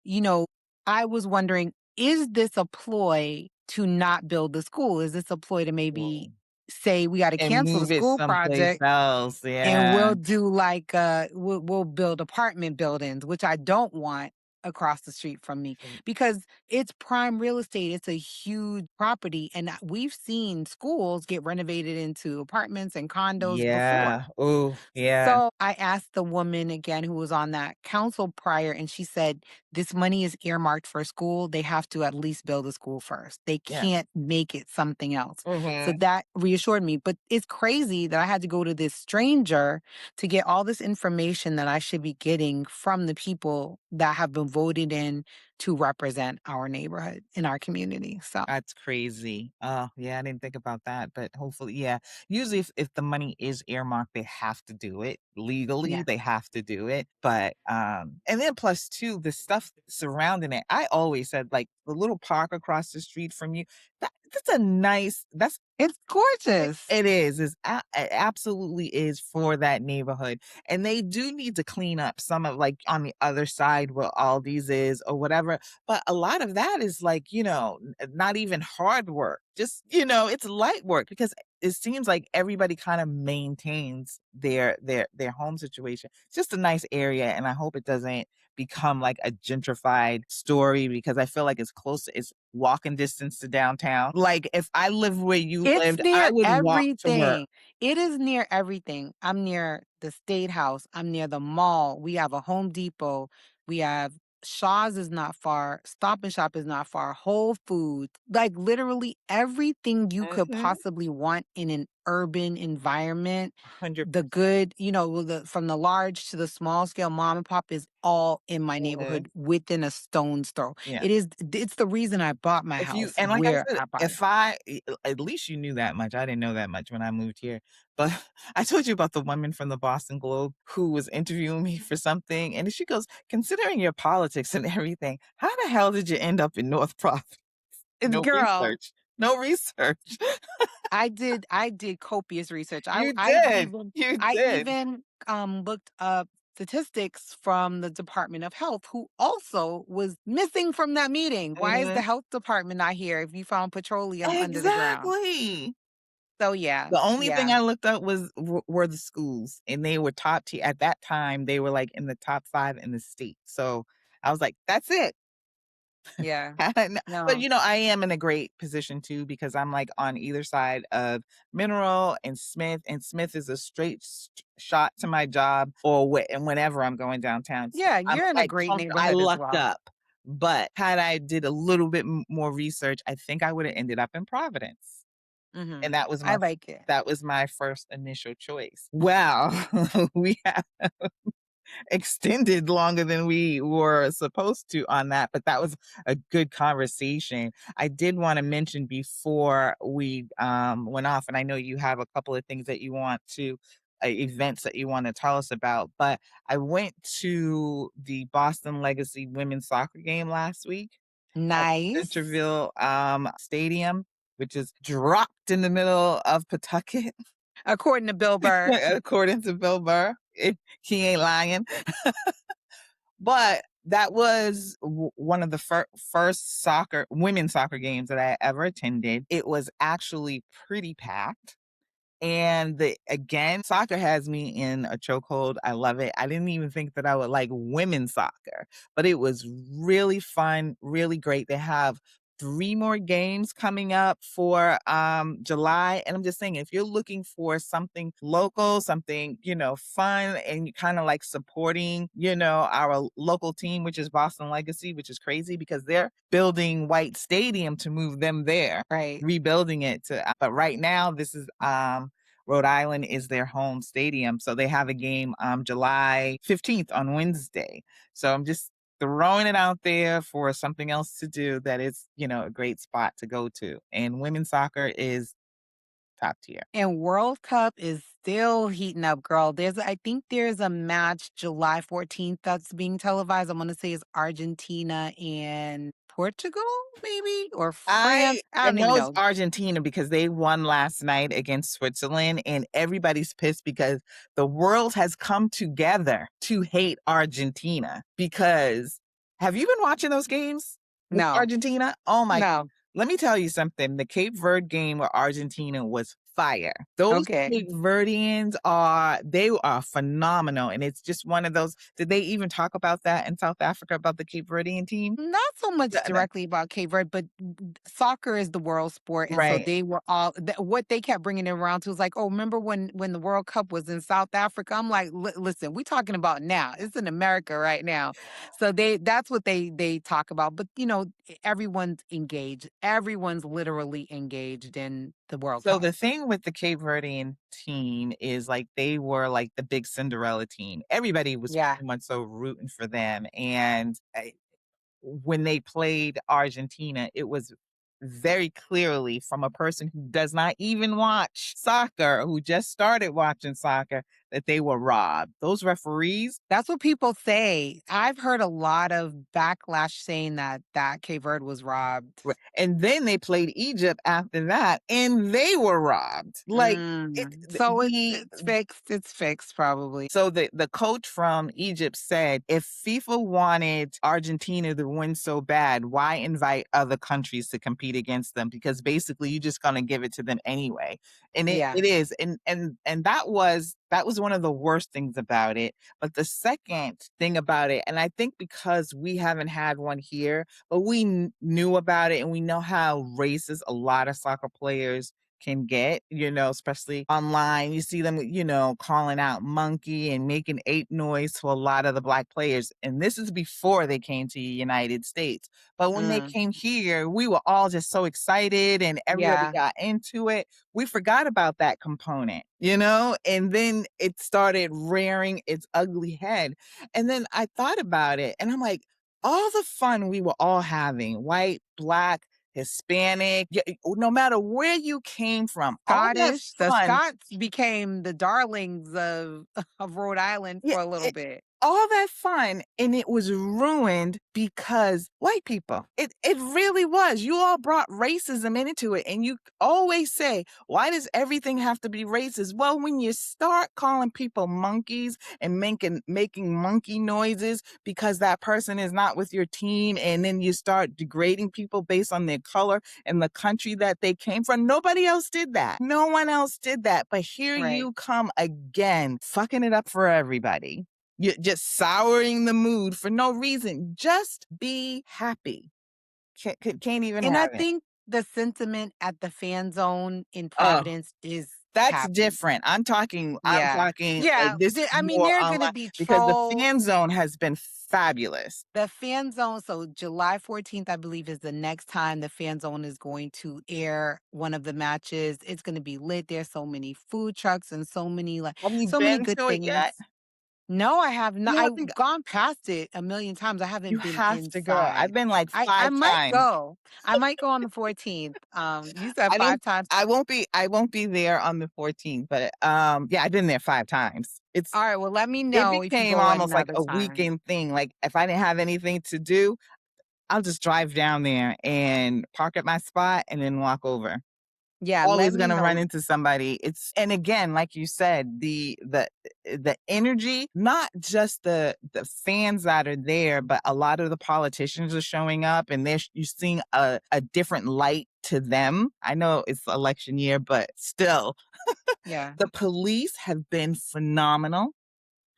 I was wondering, is this a ploy to not build the school? Is this a ploy to maybe mm. say we got to And cancel the move it school someplace project else, and yeah. we'll do like we'll build apartment buildings, which I don't want across the street from me because it's prime real estate. It's a huge property, and we've seen schools get renovated into apartments and condos before. Yeah. Oh, yeah. So I asked the woman again who was on that council prior, and she said, this money is earmarked for a school. They have to at least build a school first. They Yeah. can't make it something else. So Mhm. that reassured me. But it's crazy that I had to go to this stranger to get all this information that I should be getting from the people that have been voted in to represent our neighborhood in our community. So, That's crazy. Oh, yeah, I didn't think about that, but hopefully, yeah. Usually if the money is earmarked, they have to do it. Legally, yeah, they have to do it. But and then plus two, the stuff surrounding it. I always said like the little park across the street from you, that's a nice that's it's gorgeous. it is. It absolutely is for that neighborhood, and they do need to clean up some of, like, on the other side where Aldi's is or whatever, but a lot of that is, like, not even hard work, just, it's light work because it seems like everybody kinda maintains their home situation. It's just a nice area, and I hope it doesn't become, like, a gentrified story because I feel like it's walking distance to downtown. Like, if I lived where you It's lived, I near would walk to work. everything. It is near everything. I'm near the State House. I'm near the mall. We have a Home Depot. We have Shaw's is not far. Stop and Shop is not far. Whole Foods. Like literally everything you could Mhm. possibly want in an urban environment. The 100%. good, from the large to the small scale mom and pop is all in my Mhm. neighborhood within a stone's throw. Yeah. It's the reason I bought my If you house and like I where said, I bought it. if I at least you knew that much. I didn't know that much when I moved here. But I told you about the woman from the Boston Globe who was interviewing me for something, and she goes, "Considering your politics and everything, how the hell did you end up in North Providence?" It's No girl, research. No research. I did copious research. I You I did. even You I did. even, looked up statistics from the Department of Health, who also was missing from that meeting. Why is the Mhm. health department not here if you found petroleum under the ground? Exactly. So, yeah, The only thing yeah, I looked up were the schools, and they were top tier at that time, they were, like, in the top 5 in the state, so I was like, "That's it." yeah. And but, No. I am in a great position too because I'm, like, on either side of Mineral and Smith is a straight shot to my job or and whenever I'm going downtown, so Yeah, I'm, you're in a like, great I neighborhood as lucked well. up, but had I did a little bit more research, I think I woulda ended up in Providence. Mhm. And that was I my like it. that was my first initial choice. Wow. We have extended longer than we were supposed to on that, but that was a good conversation. I did wanna mention before we, went off, and I know you have a couple of things that you want to events that you wanna tell us about, but I went to the Boston Legacy women's soccer game last week at Nice. Centerville, Stadium, which is dropped in the middle of Pawtucket, According to Bill Burr. according to Bill Burr. He ain't lying. But that was one of the first soccer women's soccer games that I ever attended. It was actually pretty packed. And again, soccer has me in a chokehold. I love it. I didn't even think that I would like women's soccer, but it was really fun, really great. They have 3 more games coming up for July. And I'm just saying, if you're looking for something local, something, fun, and you kind of like supporting, our local team, which is Boston Legacy, which is crazy because they're building White Stadium to move them there, Right. rebuilding it to but right now this is Rhode Island is their home stadium. So they have a game July 15th on Wednesday. So I'm just throwing it out there for something else to do that is, a great spot to go to. And women's soccer is top tier. And World Cup is still heating up, girl. I think there's a match July 14th that's being televised. I'm gonna say it's Argentina and Portugal, maybe, or I France. I I don't even know it's know. Argentina because they won last night against Switzerland, and everybody's pissed because the world has come together to hate Argentina because have you been watching those games with No, Argentina? Oh my no. let me tell you something, the Cape Verde game with Argentina was fire. Those Okay. Cape Verdeans they are phenomenal, and it's just one of those did they even talk about that in South Africa about the Cape Verdean team? Not so much The directly about Cape Verde, but soccer is the world sport, and so right. they were all what they kept bringing it around to was like, "Oh, remember when the World Cup was in South Africa?" I'm like, Listen, we talking about now. It's in America right now." So that's what they talk about. But everyone's engaged. Everyone's literally engaged in the World So Cup. the thing with the Cape Verdean team is like they were like the big Cinderella team. Everybody was Yeah, pretty much so rooting for them. And when they played Argentina, it was very clearly from a person who does not even watch soccer, who just started watching soccer, that they were robbed. Those referees, that's what people say. I've heard a lot of backlash saying that Cape Verde was robbed. and then they played Egypt after that, and they were robbed. Like it, So the it's fixed. It's fixed probably. So the coach from Egypt said, if FIFA wanted Argentina to win so bad, why invite other countries to compete against them? Because basically you're just gonna give it to them anyway. And Yeah. it is. And that was one of the worst things about it. But the second thing about it, and I think because we haven't had one here, but we knew about it and we know how racist a lot of soccer players can get, especially online. You see them, calling out monkey and making ape noise to a lot of the black players. And this is before they came to the United States. But when they Mm, came here, we were all just so excited and everybody yeah. got into it. We forgot about that component, and then it started rearing its ugly head. And then I thought about it and I'm like, all the fun we were all having, white, black, Hispanic, no matter where you came from, all that Scottish. The fun. Scots became the darlings of of Rhode Island Yeah, for a little bit. all that fun, and it was ruined because white people. It really was. You all brought racism into it, and you always say, "Why does everything have to be racist?" Well, when you start calling people monkeys and making monkey noises because that person is not with your team, and then you start degrading people based on their color and the country that they came from, nobody else did that. No one else did that. But here Right. you come again, fucking it up for everybody. You're just souring the mood for no reason. Just be happy. Can't even And I have it. think the sentiment at the fan zone in Oh, Providence is that's happy. different. I'm Yeah. talking Yeah. this is I mean, more there are gonna online be because the troll fan zone has been fabulous. the fan zone. So July 14th, I believe, is the next time the fan zone is going to air one of the matches. It's gonna be lit. There's so many food trucks and Have you so many been good to it yet? things. No, I have not. You haven't I've gone past it a million times. I haven't You been have to go. I've inside. been like I 5 might times. go. I might go on the 14th. You said I 5 don't times. I won't be there on the 14th, but, yeah, I've been there 5 times. Alright, well, let me It know if you became go almost like another a time. weekend thing, like, if I didn't have anything to do, I'll just drive down there and park at my spot and then walk over. Yeah, let Always me gonna run know. into somebody. It's and again, like you said, the energy, not just the fans that are there, but a lot of the politicians are showing up, and you're seeing a different light to them. I know it's election year, but still, Yeah. the police have been phenomenal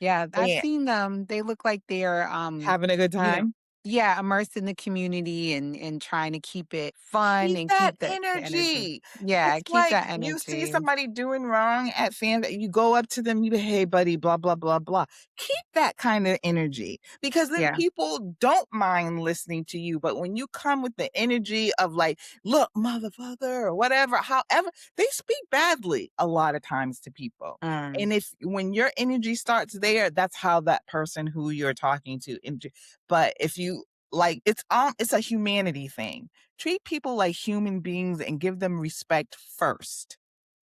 Yeah, I've and seen them. They look like they're, having a good you know time. yeah, immersed in the community and trying to keep it fun Keep and that keep the energy. energy. Yeah, It's keep like that you see energy. somebody doing wrong at fan you go up to them, you be, "Hey, buddy, blah, blah, blah, blah." Keep that kinda energy because then Yeah. people don't mind listening to you, but when you come with the energy of like, "Look, motherfucker," or whatever, however they speak badly a lot of times to people. Mm, And if when your energy starts there, that's how that person who you're talking to but if you like, it's a humanity thing. Treat people like human beings and give them respect first,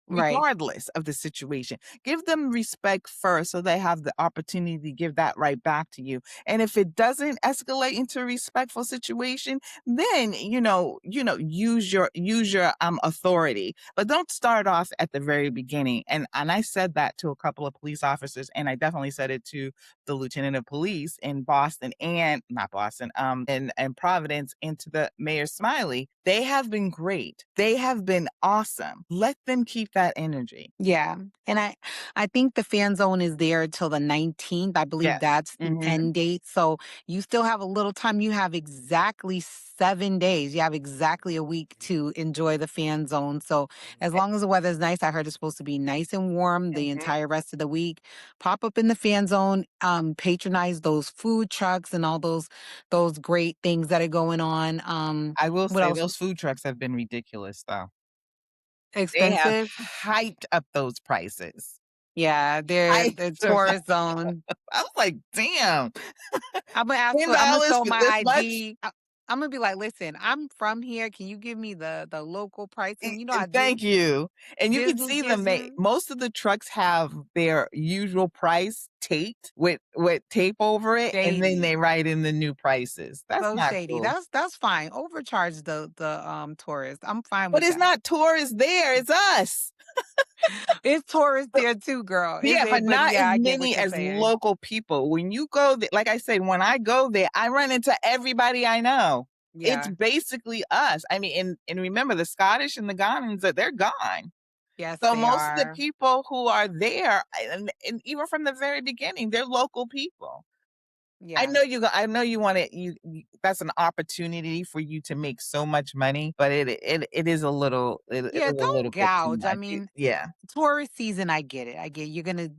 right. regardless of the situation. Give them respect first so they have the opportunity to give that right back to you. And if it doesn't escalate into a respectful situation, then use your authority. But don't start off at the very beginning. And I said that to a couple of police officers, and I definitely said it to the lieutenant of police in Boston and not Boston, and Providence, and to the Mayor Smiley. They have been great. They have been awesome. Let them keep that energy. Yeah, and I think the fan zone is there till the 19th. I believe Yes. that's the Mhm. end date, so you still have a little time. You have exactly 7 days. You have exactly a week to enjoy the fan zone, so as long as the weather's nice, I heard it's supposed to be nice and warm the Mhm. entire rest of the week. Pop up in the fan zone, patronize those food trucks and all those great things that are going on. I will What say else? those food trucks have been ridiculous, though. They have Expensive? hyped up those prices. Yeah, they're Hyped the 'em tourist zone. up. I was like, "Damn, Imma $10 show for my this much?" ID. Imma be like, "Listen, I'm from here. Can you give me the local E pricing?" You know how and thank you. And you can Disney see them, gives they you? most of the trucks have their usual price taped with tape over it, and then they Shady. write in the new prices. That's So not shady. cool. That's fine. Overcharge tourist. I'm fine But with it's that. not tourists there, it's us. It's tourists there too, girl. Is Yeah, but it? But not as yeah, I get what many you're as saying. local people. When you go the like I said, when I go there, I run into everybody I know. It's Yeah. basically us. I mean, and remember the Scottish and the Ghanaians that they're gone. Yes, So they most of the are. people who are there, and even from the very beginning, they're local people. Yeah. I know you wanna that's an opportunity for you to make so much money, but it is a little it Yeah, is a don't little bit too gouge. I much. mean, Yeah. tourist season, I get it. I get you're gonna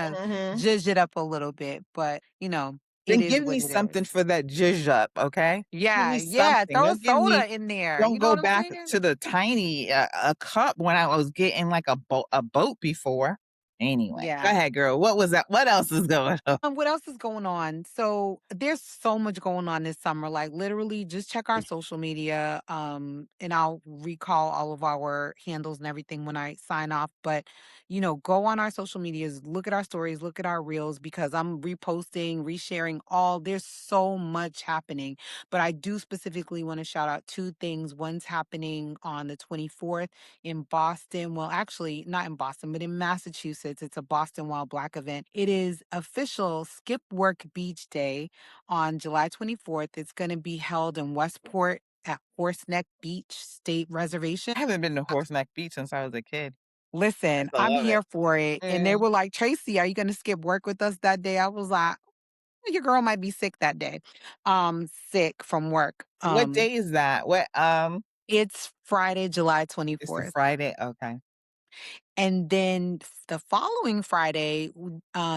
Mhm. zhuzh it up a little bit, but it Then is give what me it is. something for that zhuzh up, okay? Give Yeah, me yeah. something. Throw a soda in there. Don't You know go what I'm back saying? to the tiny, a cup when I was getting like a boat before. Anyway, go Yeah. ahead, girl. What was that? What else is going on? What else is going on? So there's so much going on this summer. Like literally, just check our social media. And I'll recall all of our handles and everything when I sign off. But go on our social medias, look at our stories, look at our reels because I'm reposting, resharing all. There's so much happening. But I do specifically want to shout out two things. One's happening on the 24th in Boston. Well, actually, not in Boston, but in Massachusetts. It's a Boston Wild Black event. It is official Skip Work Beach Day on July 24th. It's going to be held in Westport at Horseneck Beach State Reservation. I haven't been to Horseneck Beach since I was a kid. I Listen, still I'm love it. here for it. And they Mm. were like, Tracy, are you going to skip work with us that day? I was like, your girl might be sick that day. Sick from work. What day is that? It's Friday, July It's the 24th. Friday? Okay. And then the following Friday,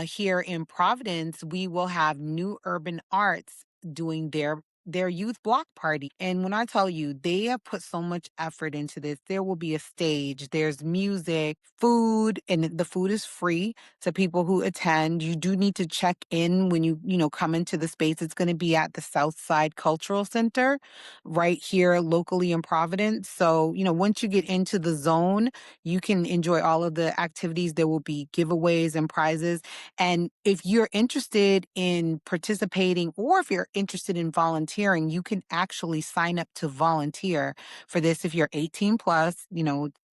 here in Providence, we will have New Urban Arts doing their their youth block party. And when I tell you, they have put so much effort into this. There will be a stage, there's music, food, and the food is free to people who attend. You do need to check in when you come into the space. It's going to be at the South Side Cultural Center right here locally in Providence. So, once you get into the zone, you can enjoy all of the activities. There will be giveaways and prizes. And if you're interested in participating or if you're interested in volunteering, you can actually sign up to volunteer for this if you're 18 plus,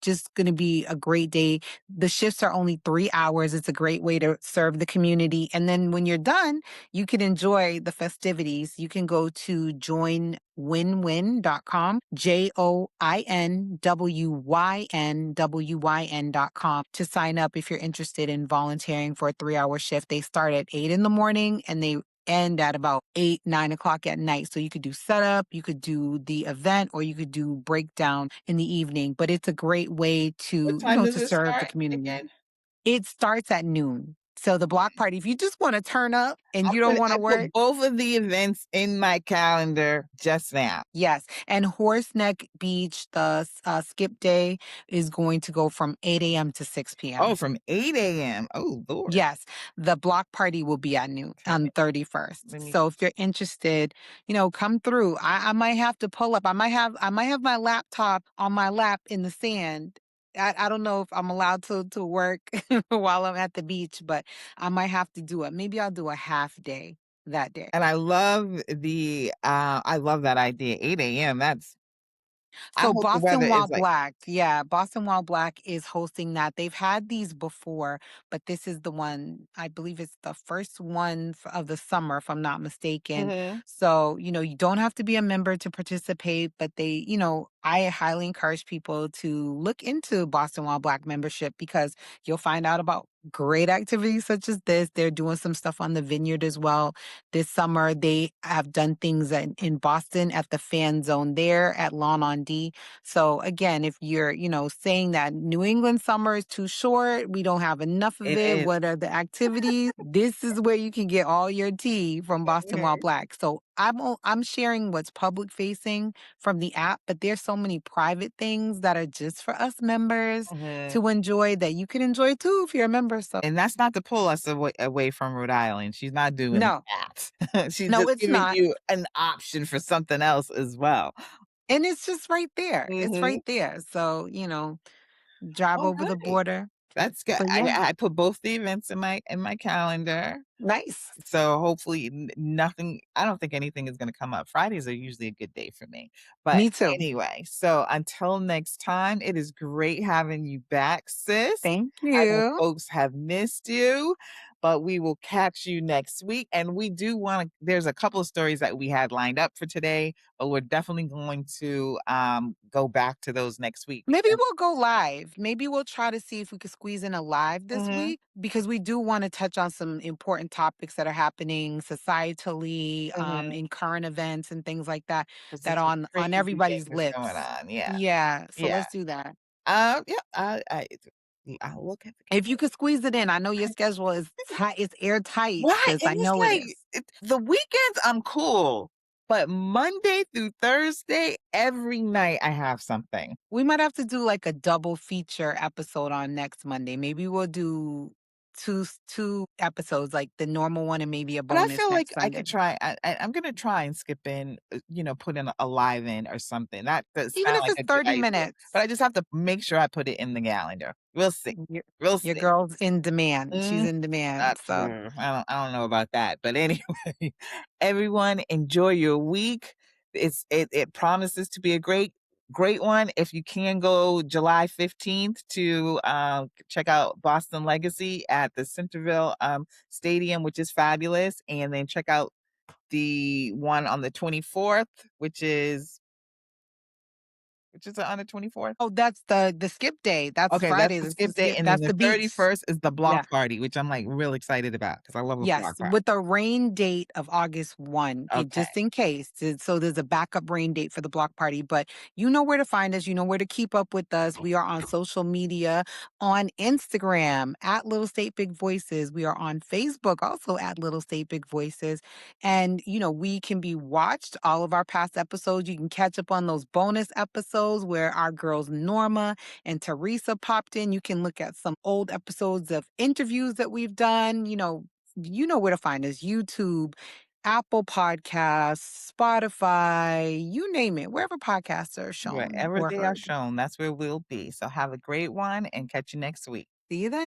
just going to be a great day. The shifts are only 3 hours. It's a great way to serve the community. And then when you're done, you can enjoy the festivities. You can go to joinwinwin.com, JOINWYNWYN.com to sign up if you're interested in volunteering for a 3 hour shift. They start at 8 in the morning and they end at about 8, 9 o'clock at night. So you could do setup, you could do the event, or you could do breakdown in the evening. But it's a great way What to, time does to it serve the start community. again? It starts at noon. So the block party, if you just want to turn up and you don't want I to put work, both of the events in my calendar just now. yes. And Horseneck Beach, the skip day is going to go from 8 a.m. to 6 Oh, p.m. from 8 AM. Oh, Lord. Yes, the block party will be at noon Okay, on 31st. let me So if you're interested, come through. I might have to pull up. I might have my laptop on my lap in the sand. I don't know if I'm allowed to work while I'm at the beach, but I might have to do it. Maybe I'll do a half day that day. and I love that idea, 8 AM, I So hope the weather Boston is Wild like Black, yeah, Boston Wild Black is hosting that. They've had these before, but this is the one, I believe it's the first one of the summer, if I'm not mistaken. Mhm. So, you don't have to be a member to participate, but I highly encourage people to look into Boston Wild Black membership because you'll find out about great activities such as this. They're doing some stuff on the vineyard as well. This summer, they have done things in Boston at the fan zone there at Lawn on D. So again, if you're, saying that New England summer is too short, we don't have enough of It it, is. what are the activities? This is where you can get all your tea from Boston Wild Mhm, Black. So I'm sharing what's public facing from the app, but there's so many private things that are just for us members mhm. to enjoy that you can enjoy too if you're a member. So And that's not to pull us away from Rhode Island, she's not doing no, that. She's no, just it's giving not. you an option for something else as well. And it's just right there. It's Mhm. right there. So, drive over the Alright. border. That's good. But yeah, I put both the events in my calendar. nice. So hopefully nothing I don't think anything is gonna come up. Fridays are usually a good day for me. But Me too. anyway, so until next time, it is great having you back, sis. Thank I know you. folks have missed you, but we will catch you next week. And we do wanna there's a couple of stories that we had lined up for today, but we're definitely going to go back to those next week Maybe because we'll go live. Maybe we'll try to see if we could squeeze in a live this Mhm, week because we do want to touch on some important topics that are happening societally, mhm. in current events and things like that 'Cause that there's some on crazy everybody's things going lips. on. Yeah, Yeah, so yeah. let's do that. Yeah, I'll look at the If you could squeeze it in, I know your schedule is tight, it's airtight, why? sis. And I it's know it like is. the weekends I'm cool, but Monday through Thursday, every night I have something. We might have to do like a double feature episode on next Monday. Maybe we'll do two episodes, like the normal one and maybe a But I bonus feel like next I Sunday. could try. I'm gonna try and skip in, put in a live in or something. That does Even sound if like it's a good 30 idea. But minutes. I just have to make sure I put it in the calendar. We'll see. Your, We'll your see. girl's in demand. She's Mm, in demand. So I don't know about that. But anyway, everyone enjoy your week. It promises to be a great one. If you can go July 15th to check out Boston Legacy at the Centerville Stadium, which is fabulous, and then check out the one on the 24th, which is which is the under 24th? Oh, that's the skip day. That's Okay, that's Friday. the That's the skip day, skip. and then That's the the beach. 31st is the Yeah. block party, which I'm, like, real excited about because I love a Yes, block party. with the rain date of August 1, Okay. just in case. So there's a backup rain date for the block party. But you know where to find us. You know where to keep up with us. We are on social media on Instagram at Little State Big Voices. We are on Facebook also at Little State Big Voices. And, we can be watched, all of our past episodes. You can catch up on those bonus episodes where our girls Norma and Teresa popped in. You can look at some old episodes of interviews that we've done. You know where to find us: YouTube, Apple Podcasts, Spotify, you name it, wherever podcasts are shown Wherever or they are heard. shown, that's where we'll be. So have a great one and catch you next week. See you then.